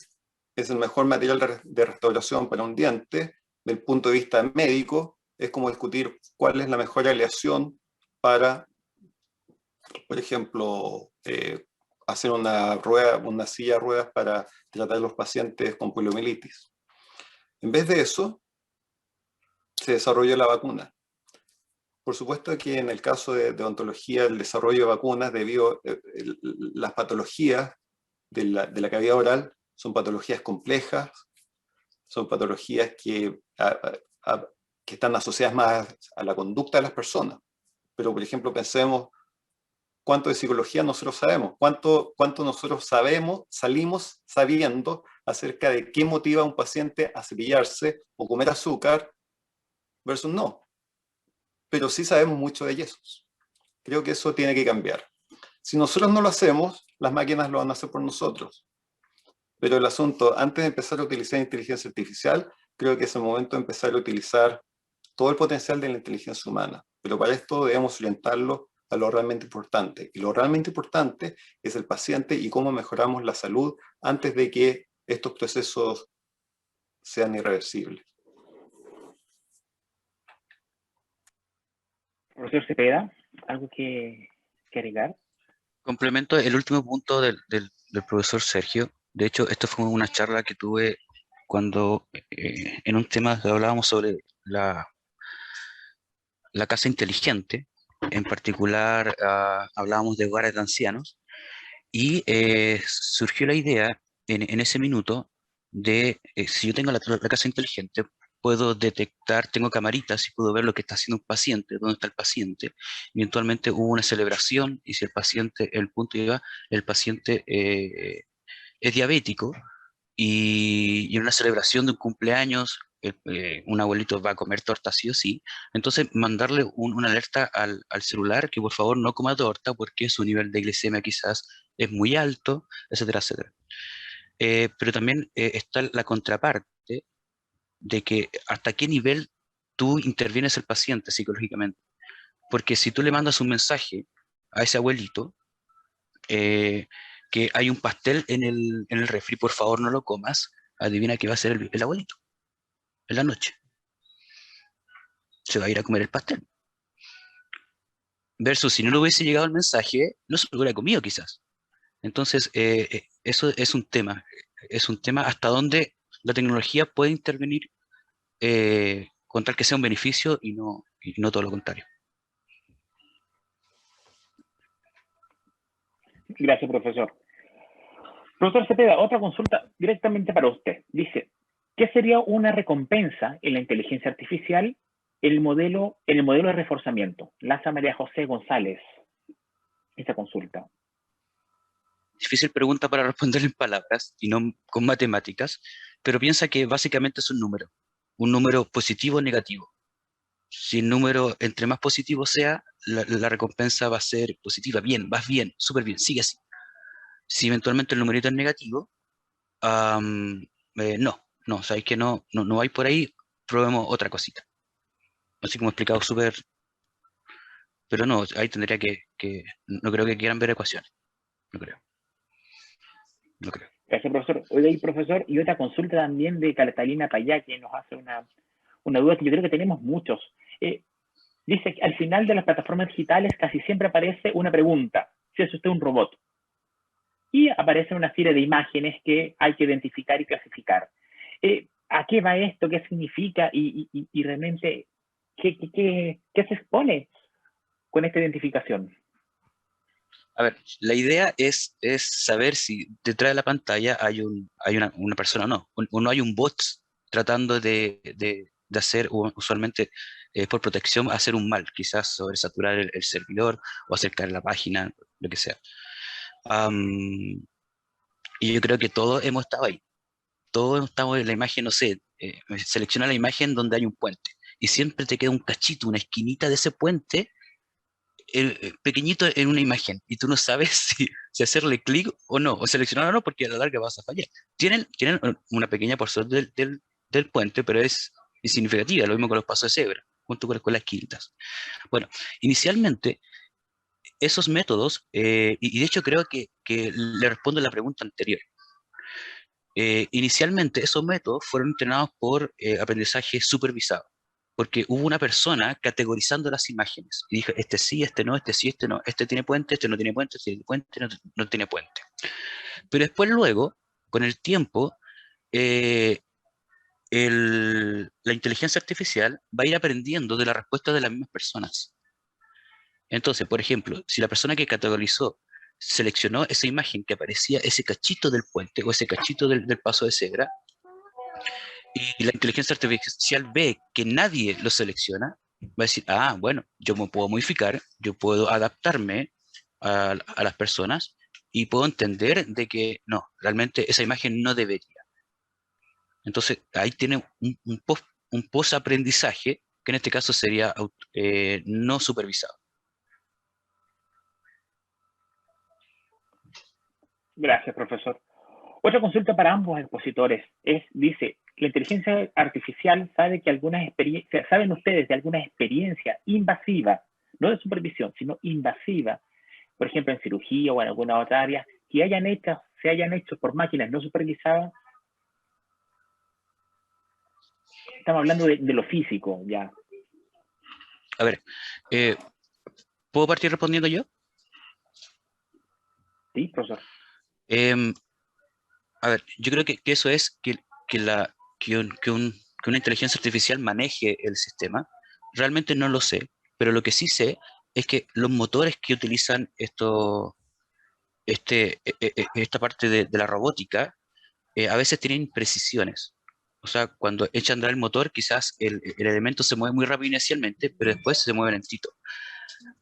es el mejor material de restauración para un diente, desde el punto de vista médico, es como discutir cuál es la mejor aleación para, por ejemplo, hacer una silla de ruedas para tratar a los pacientes con poliomielitis. En vez de eso, se desarrolló la vacuna. Por supuesto que en el caso de odontología, el desarrollo de vacunas, debido a las patologías de la cavidad oral, son patologías complejas, son patologías que están asociadas más a la conducta de las personas. Pero, por ejemplo, pensemos cuánto de psicología nosotros sabemos, cuánto nosotros salimos sabiendo acerca de qué motiva a un paciente a cepillarse o comer azúcar versus no. Pero sí sabemos mucho de yesos. Creo que eso tiene que cambiar. Si nosotros no lo hacemos, las máquinas lo van a hacer por nosotros. Pero el asunto, antes de empezar a utilizar inteligencia artificial, creo que es el momento de empezar a utilizar todo el potencial de la inteligencia humana. Pero para esto debemos orientarlo a lo realmente importante. Y lo realmente importante es el paciente y cómo mejoramos la salud antes de que estos procesos sean irreversibles. Profesor Cepeda, ¿algo que agregar? Complemento el último punto del profesor Sergio. De hecho, esto fue una charla que tuve cuando en un tema que hablábamos sobre la casa inteligente. En particular, hablábamos de hogares de ancianos, y surgió la idea en ese minuto de, si yo tengo la casa inteligente, puedo detectar, tengo camaritas y puedo ver lo que está haciendo un paciente, dónde está el paciente. Eventualmente hubo una celebración, y si el paciente, el punto llega, el paciente es diabético, y en una celebración de un cumpleaños, un abuelito va a comer torta sí o sí, entonces mandarle una alerta al celular que por favor no coma torta porque su nivel de glicemia quizás es muy alto, etcétera, etcétera. Pero también está la contraparte de que hasta qué nivel tú intervienes el paciente psicológicamente. Porque si tú le mandas un mensaje a ese abuelito, que hay un pastel en el refri, por favor no lo comas, adivina qué va a hacer el abuelito en la noche. Se va a ir a comer el pastel. Versus si no le hubiese llegado el mensaje, no se lo hubiera comido quizás. Entonces, eso es un tema. Es un tema hasta dónde la tecnología puede intervenir con tal que sea un beneficio y no todo lo contrario. Gracias, profesor. Profesor Cepeda, otra consulta directamente para usted. Dice, ¿qué sería una recompensa en la inteligencia artificial en el modelo de reforzamiento? Lanza María José González esa consulta. Difícil pregunta para responder en palabras y no con matemáticas, pero piensa que básicamente es un número positivo o negativo. Si el número entre más positivo sea, la recompensa va a ser positiva. Bien, vas bien, súper bien, sigue así. Si eventualmente el numerito es negativo, no, sabéis que no hay por ahí, probemos otra cosita. Así como he explicado súper, pero no, ahí tendría no creo que quieran ver ecuaciones, no creo. Gracias, profesor. Oiga, y profesor, y otra consulta también de Catalina Payá, que nos hace una duda que yo creo que tenemos muchos. Dice que al final de las plataformas digitales casi siempre aparece una pregunta, si es usted un robot. Y aparece una serie de imágenes que hay que identificar y clasificar. ¿A qué va esto? ¿Qué significa? Y realmente, ¿qué se expone con esta identificación? A ver, la idea es saber si detrás de la pantalla hay una persona o no. O no hay un bot tratando de hacer, usualmente por protección, hacer un mal, quizás sobresaturar el servidor o hacer caer la página, lo que sea. Y yo creo que todos hemos estado ahí. Todos estamos en la imagen, no sé, selecciona la imagen donde hay un puente. Y siempre te queda un cachito, una esquinita de ese puente, pequeñito en una imagen, y tú no sabes si hacerle clic o no, o seleccionar o no, porque a la larga vas a fallar. Tienen una pequeña porción del puente, pero es insignificativa, lo mismo con los pasos de cebra, junto con las quintas. Bueno, inicialmente, esos métodos, y de hecho creo que le respondo a la pregunta anterior. Inicialmente, esos métodos fueron entrenados por aprendizaje supervisado, porque hubo una persona categorizando las imágenes y dijo, este sí, este no, este sí, este no, este tiene puente, este no tiene puente, este tiene puente, no tiene puente. Pero después luego, con el tiempo, la inteligencia artificial va a ir aprendiendo de la respuesta de las mismas personas. Entonces, por ejemplo, si la persona que categorizó seleccionó esa imagen que aparecía ese cachito del puente o ese cachito del paso de cebra, y la inteligencia artificial ve que nadie lo selecciona, va a decir, bueno, yo me puedo modificar, yo puedo adaptarme a las personas y puedo entender de que no, realmente esa imagen no debería. Entonces ahí tiene un post-aprendizaje que en este caso sería no supervisado. Gracias, profesor. Otra consulta para ambos expositores dice, la inteligencia artificial sabe que saben ustedes de alguna experiencia invasiva, no de supervisión, sino invasiva, por ejemplo en cirugía o en alguna otra área, que se hayan hecho por máquinas no supervisadas. Estamos hablando de lo físico ya. A ver, ¿puedo partir respondiendo yo? Sí, profesor. A ver, yo creo que eso es que una inteligencia artificial maneje el sistema. Realmente no lo sé, pero lo que sí sé es que los motores que utilizan esta parte de la robótica a veces tienen imprecisiones. O sea, cuando echan a andar el motor, quizás el elemento se mueve muy rápido inicialmente, pero después se mueve lentito.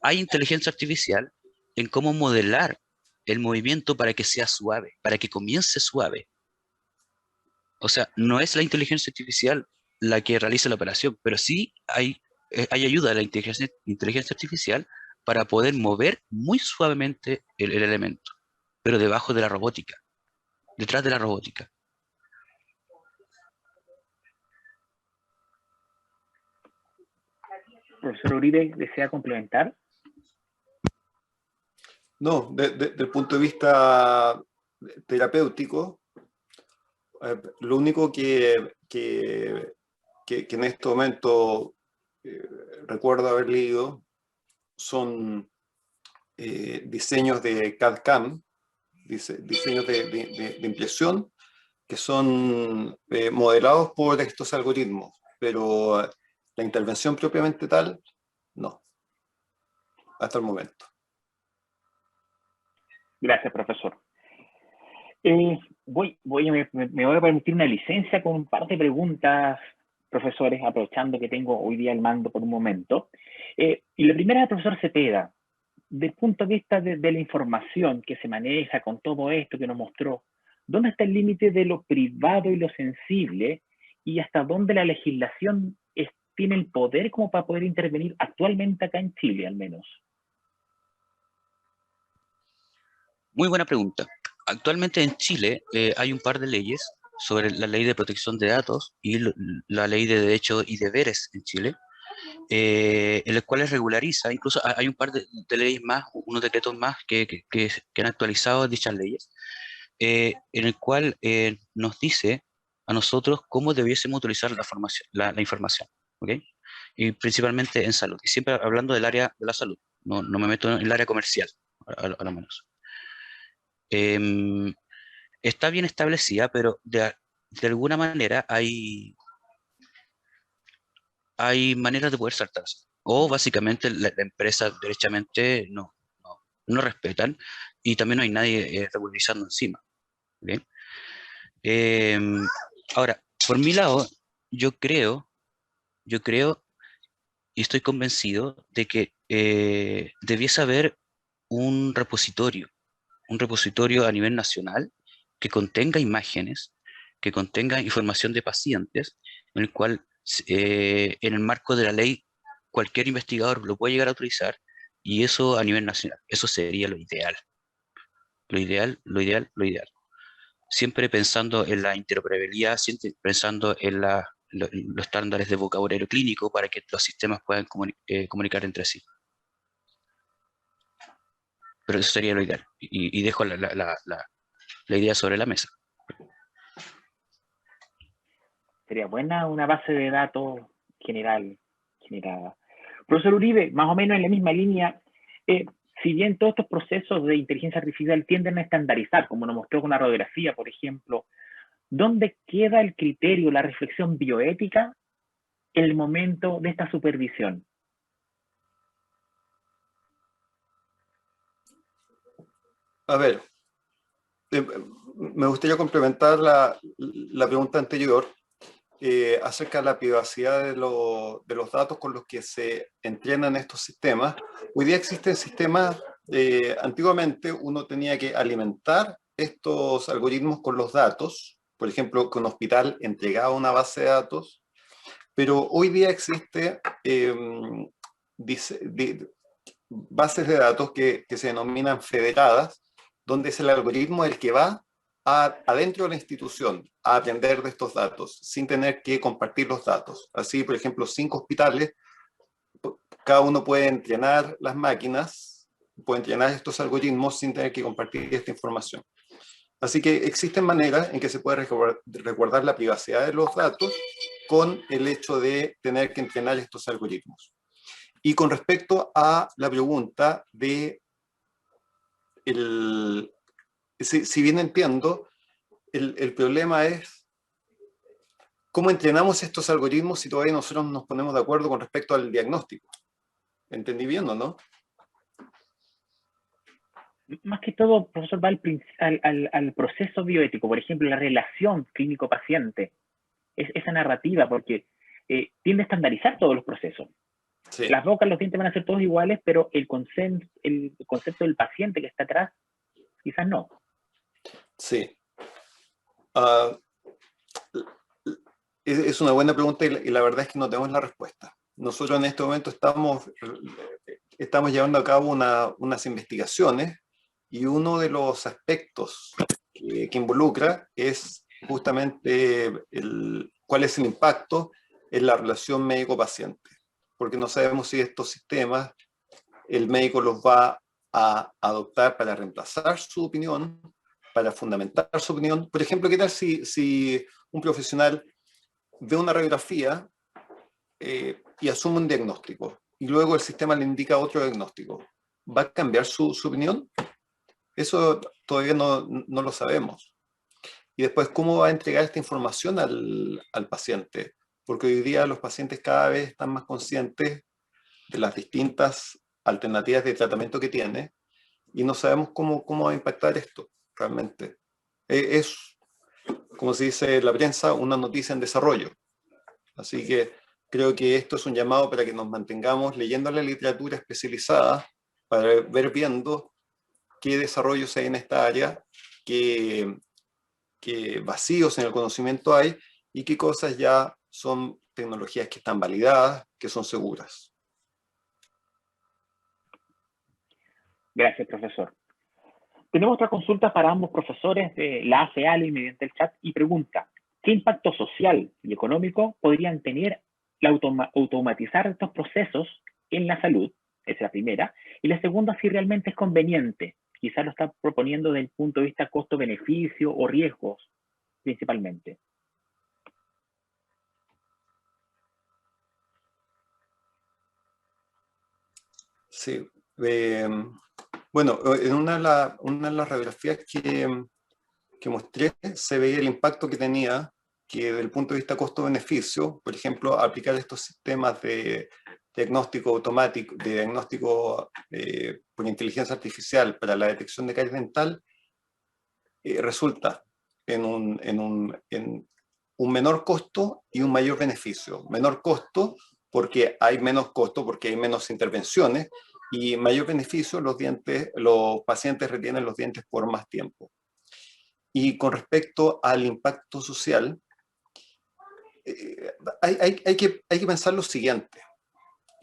Hay inteligencia artificial en cómo modelar el movimiento para que sea suave, para que comience suave. O sea, no es la inteligencia artificial la que realiza la operación, pero sí hay ayuda de la inteligencia artificial para poder mover muy suavemente el elemento, pero debajo de la robótica, detrás de la robótica. Profesor Uribe, ¿desea complementar? No, desde el punto de vista terapéutico, lo único que en este momento recuerdo haber leído son diseños de CAD/CAM, diseños de impresión, que son modelados por estos algoritmos, pero la intervención propiamente tal, no, hasta el momento. Gracias, profesor. Me voy a permitir una licencia con un par de preguntas, profesores, aprovechando que tengo hoy día el mando por un momento. Y la primera, profesor Cepeda, desde el punto de vista de la información que se maneja con todo esto que nos mostró, ¿dónde está el límite de lo privado y lo sensible? Y hasta dónde la legislación tiene el poder como para poder intervenir actualmente acá en Chile, al menos. Muy buena pregunta. Actualmente en Chile hay un par de leyes sobre la ley de protección de datos y la ley de derechos y deberes en Chile, en los cuales regulariza, incluso hay un par de leyes más, unos decretos más que han actualizado dichas leyes, en el cual nos dice a nosotros cómo debiésemos utilizar la información, ¿ok? Y principalmente en salud, y siempre hablando del área de la salud, no me meto en el área comercial, a lo menos. Está bien establecida, pero de alguna manera hay maneras de poder saltarse. O básicamente la empresa derechamente no respetan y también no hay nadie regularizando encima. ¿Okay? Ahora, por mi lado, yo creo y estoy convencido de que debiese haber un repositorio a nivel nacional que contenga imágenes, que contenga información de pacientes, en el cual en el marco de la ley cualquier investigador lo puede llegar a utilizar, y eso a nivel nacional. Eso sería lo ideal. Lo ideal. Siempre pensando en la interoperabilidad, siempre pensando en los estándares de vocabulario clínico para que los sistemas puedan comunicar entre sí. Pero eso sería lo ideal. Y dejo la idea sobre la mesa. Sería buena una base de datos generada. Profesor Uribe, más o menos en la misma línea, si bien todos estos procesos de inteligencia artificial tienden a estandarizar, como nos mostró con la radiografía, por ejemplo, ¿dónde queda el criterio, la reflexión bioética en el momento de esta supervisión? A ver, me gustaría complementar la pregunta anterior acerca de la privacidad de los datos con los que se entrenan estos sistemas. Hoy día existen sistemas antiguamente uno tenía que alimentar estos algoritmos con los datos, por ejemplo, que un hospital entregaba una base de datos, pero hoy día existe bases de datos que se denominan federadas, donde es el algoritmo el que va adentro de la institución a aprender de estos datos, sin tener que compartir los datos. Así, por ejemplo, 5 hospitales, cada uno puede entrenar las máquinas, puede entrenar estos algoritmos sin tener que compartir esta información. Así que existen maneras en que se puede resguardar la privacidad de los datos con el hecho de tener que entrenar estos algoritmos. Y con respecto a la pregunta de, si bien entiendo, el problema es cómo entrenamos estos algoritmos si todavía nosotros nos ponemos de acuerdo con respecto al diagnóstico. ¿Entendí bien o no? Más que todo, profesor, va al proceso bioético, por ejemplo, la relación clínico-paciente, esa narrativa, porque tiende a estandarizar todos los procesos. Sí. Las bocas, los dientes van a ser todos iguales, pero el concepto del paciente que está atrás, quizás no. Sí. Es una buena pregunta y la verdad es que no tenemos la respuesta. Nosotros en este momento estamos llevando a cabo unas investigaciones y uno de los aspectos que involucra es justamente cuál es el impacto en la relación médico-paciente. Porque no sabemos si estos sistemas el médico los va a adoptar para reemplazar su opinión, para fundamentar su opinión. Por ejemplo, ¿qué tal si un profesional ve una radiografía y asume un diagnóstico y luego el sistema le indica otro diagnóstico? ¿Va a cambiar su opinión? Eso todavía no lo sabemos. Y después, ¿cómo va a entregar esta información al paciente? Porque hoy día los pacientes cada vez están más conscientes de las distintas alternativas de tratamiento que tiene y no sabemos cómo va a impactar esto realmente. Es, como se dice en la prensa, una noticia en desarrollo. Así que creo que esto es un llamado para que nos mantengamos leyendo la literatura especializada para ver viendo qué desarrollos hay en esta área, qué vacíos en el conocimiento hay y qué cosas ya son tecnologías que están validadas, que son seguras. Gracias, profesor. Tenemos otra consulta para ambos profesores de la hace Ali mediante el chat y pregunta: ¿qué impacto social y económico podrían tener automatizar estos procesos en la salud? Esa es la primera. Y la segunda, si realmente es conveniente. Quizás lo está proponiendo desde el punto de vista costo-beneficio o riesgos, principalmente. Sí. Bueno, en una de las radiografías que mostré se veía el impacto que tenía, que desde el punto de vista costo-beneficio, por ejemplo, aplicar estos sistemas de diagnóstico automático, de diagnóstico por inteligencia artificial para la detección de caries dental, resulta en un menor costo y un mayor beneficio. Menor costo porque hay menos costo, porque hay menos intervenciones, y mayor beneficio, los pacientes retienen los dientes por más tiempo. Y con respecto al impacto social, hay que pensar lo siguiente.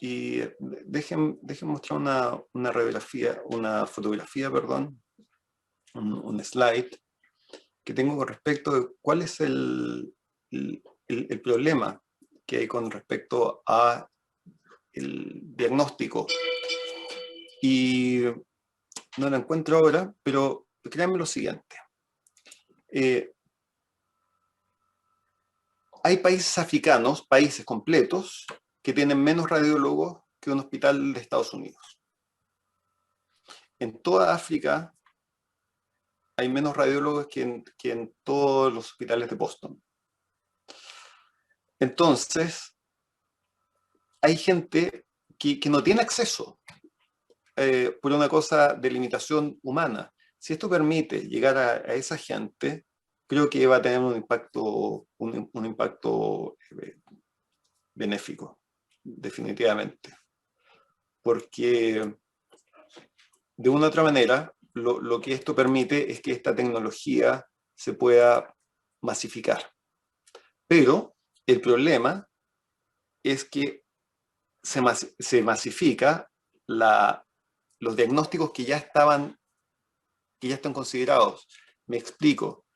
Y dejen mostrar una radiografía, una fotografía, perdón, un slide que tengo con respecto de cuál es el problema que hay con respecto a el diagnóstico. Y no lo encuentro ahora, pero créanme lo siguiente. Hay países africanos, países completos, que tienen menos radiólogos que un hospital de Estados Unidos. En toda África hay menos radiólogos que en todos los hospitales de Boston. Entonces, hay gente que no tiene acceso por una cosa de limitación humana. Si esto permite llegar a esa gente, creo que va a tener un impacto benéfico, definitivamente. Porque de una u otra manera, lo que esto permite es que esta tecnología se pueda masificar. Pero el problema es que se masifica los diagnósticos que ya están considerados. Me explico.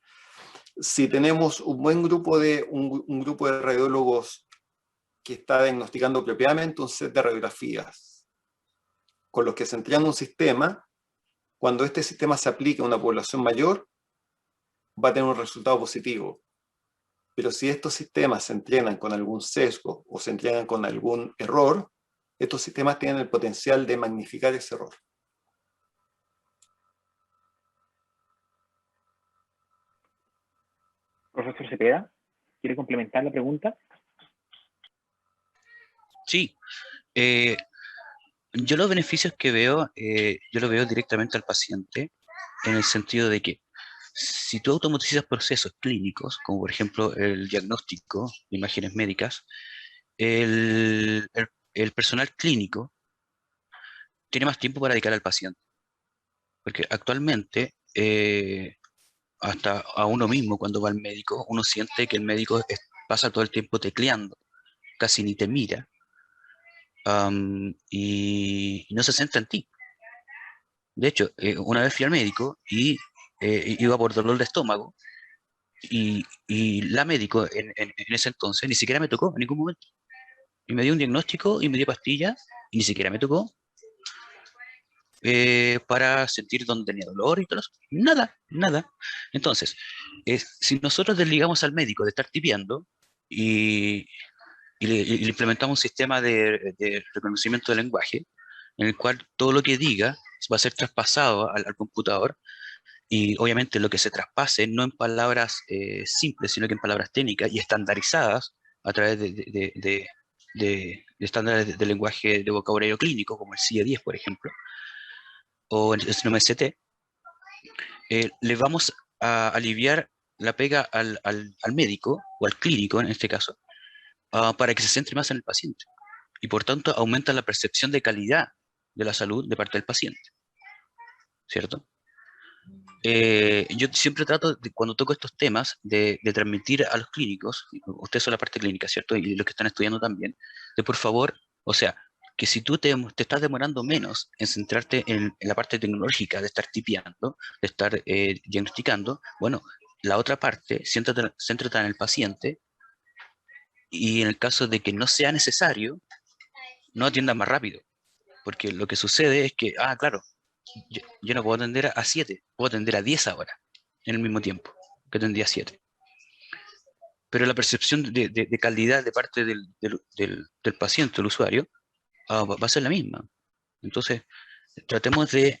Si tenemos un buen grupo un grupo de radiólogos que está diagnosticando apropiadamente un set de radiografías, con los que se entrena un sistema, cuando este sistema se aplique a una población mayor, va a tener un resultado positivo. Pero si estos sistemas se entrenan con algún sesgo o se entrenan con algún error, estos sistemas tienen el potencial de magnificar ese error. Profesor Cepeda, ¿quiere complementar la pregunta? Sí. Yo los beneficios que veo, yo los veo directamente al paciente, en el sentido de que si tú automatizas procesos clínicos, como por ejemplo el diagnóstico de imágenes médicas, el personal clínico tiene más tiempo para dedicar al paciente. Porque actualmente, hasta a uno mismo cuando va al médico, uno siente que el médico pasa todo el tiempo tecleando, casi ni te mira, y no se centra en ti. De hecho, una vez fui al médico y iba por dolor de estómago, y la médico en ese entonces ni siquiera me tocó en ningún momento. Y me dio un diagnóstico y me dio pastillas y ni siquiera me tocó para sentir dónde tenía dolor y todo eso. Nada, nada. Entonces, si nosotros desligamos al médico de estar tipeando y, y le implementamos un sistema de reconocimiento del lenguaje, en el cual todo lo que diga va a ser traspasado al computador, y obviamente lo que se traspase no en palabras simples, sino que en palabras técnicas y estandarizadas a través de estándares de lenguaje de vocabulario clínico, como el CIE-10, por ejemplo, o el SNOMED-CT, le vamos a aliviar la pega al médico, o al clínico en este caso, para que se centre más en el paciente. Y por tanto aumenta la percepción de calidad de la salud de parte del paciente, ¿cierto? Yo siempre trato, cuando toco estos temas, de transmitir a los clínicos, ustedes son la parte clínica, ¿cierto? Y los que están estudiando también, de por favor, o sea, que si tú te estás demorando menos en centrarte en la parte tecnológica, de estar tipeando, de estar diagnosticando, bueno, la otra parte, céntrate en el paciente, y en el caso de que no sea necesario, no atiendas más rápido. Porque lo que sucede es que, claro, yo no puedo atender a 7, puedo atender a 10 ahora, en el mismo tiempo que atendía a 7. Pero la percepción de calidad de parte del paciente, del usuario, va a ser la misma. Entonces, tratemos de,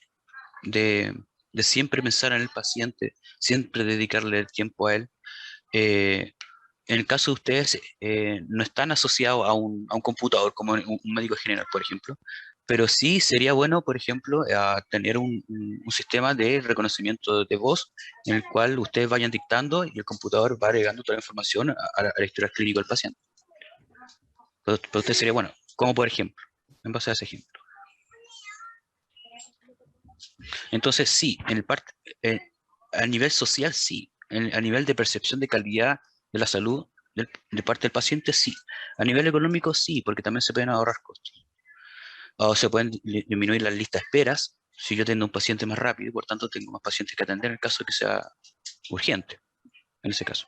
de siempre pensar en el paciente, siempre dedicarle el tiempo a él. En el caso de ustedes, no están asociados a un computador como un médico general, por ejemplo, pero sí sería bueno, por ejemplo, tener un sistema de reconocimiento de voz en el cual ustedes vayan dictando y el computador va agregando toda la información al historial clínico del paciente. Para usted sería bueno, como por ejemplo, en base a ese ejemplo. Entonces, sí, a nivel social, sí. A nivel de percepción de calidad de la salud de parte del paciente, sí. A nivel económico, sí, porque también se pueden ahorrar costos. O se pueden disminuir las listas de esperas si yo tengo un paciente más rápido y por tanto tengo más pacientes que atender en el caso de que sea urgente, en ese caso.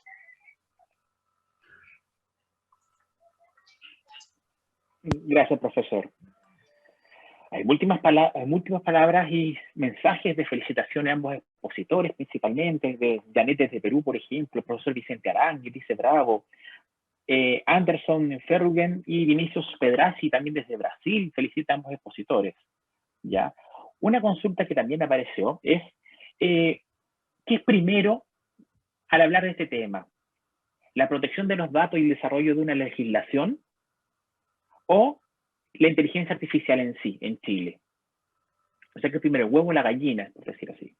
Gracias, profesor. Hay múltiples palabras y mensajes de felicitación a ambos expositores, principalmente de Janet desde Perú, por ejemplo, el profesor Vicente Arangui, dice bravo, Anderson Ferrugen y Vinicius Pedrazzi también desde Brasil, felicita a ambos expositores. ¿Ya? Una consulta que también apareció es, ¿qué es primero al hablar de este tema? ¿La protección de los datos y el desarrollo de una legislación o la inteligencia artificial en sí, en Chile? O sea, que primero el huevo o la gallina, por decir así.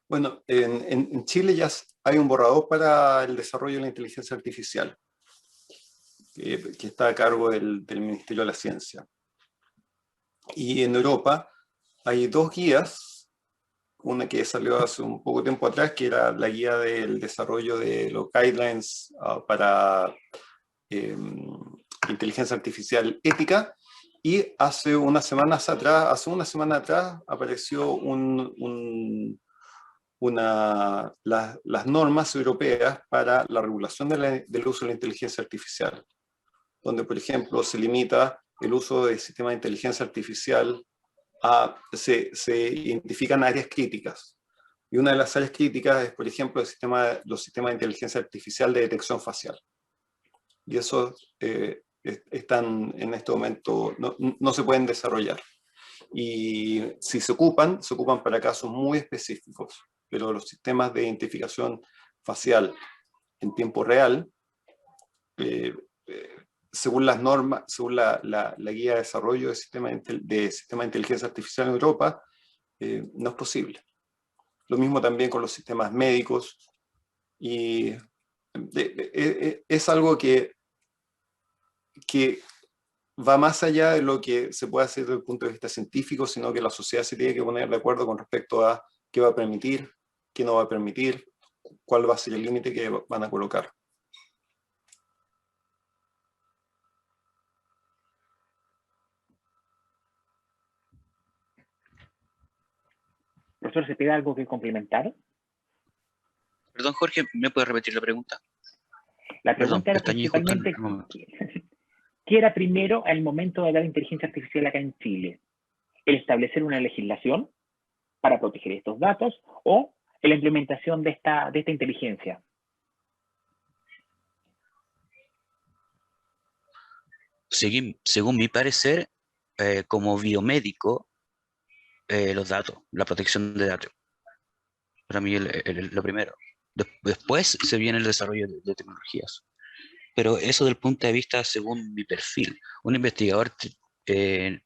Bueno, en Chile ya hay un borrador para el desarrollo de la inteligencia artificial, que está a cargo del Ministerio de la Ciencia. Y en Europa hay dos guías, una que salió hace un poco tiempo atrás, que era la guía del desarrollo de los guidelines para inteligencia artificial ética, y hace una semana atrás apareció las normas europeas para la regulación del uso de la inteligencia artificial, donde, por ejemplo, se limita el uso de sistemas de inteligencia artificial se identifican áreas críticas. Y una de las áreas críticas es, por ejemplo, los sistemas de inteligencia artificial de detección facial. Y esos están en este momento, no se pueden desarrollar. Y si se ocupan para casos muy específicos. Pero los sistemas de identificación facial en tiempo real, según las normas, según la guía de desarrollo de sistema de inteligencia artificial en Europa, no es posible. Lo mismo también con los sistemas médicos, y es algo que va más allá de lo que se puede hacer desde el punto de vista científico, sino que la sociedad se tiene que poner de acuerdo con respecto a qué va a permitir, qué no va a permitir, cuál va a ser el límite que van a colocar. Profesor, ¿se pide algo que complementar? Perdón, Jorge, ¿me puedes repetir la pregunta? La Perdón, pregunta era pestañeé justo en principalmente, el momento. ¿qué era primero al momento de hablar de inteligencia artificial acá en Chile? ¿El establecer una legislación para proteger estos datos o la implementación de esta inteligencia? Según mi parecer, como biomédico, los datos, la protección de datos. Para mí lo primero. Después se viene el desarrollo de tecnologías. Pero eso del punto de vista según mi perfil. Un investigador,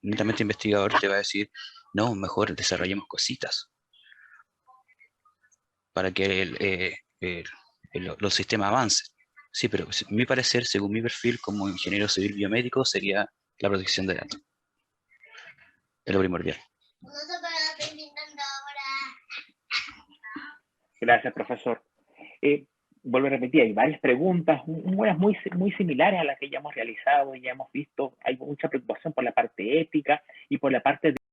netamente investigador, te va a decir, no, mejor desarrollemos cositas para que los sistemas avancen. Sí, pero mi parecer, según mi perfil como ingeniero civil biomédico, sería la protección de datos. Es lo primordial. Gracias, profesor. Vuelvo a repetir, hay varias preguntas, unas muy similares a las que ya hemos realizado y ya hemos visto. Hay mucha preocupación por la parte ética y por la parte de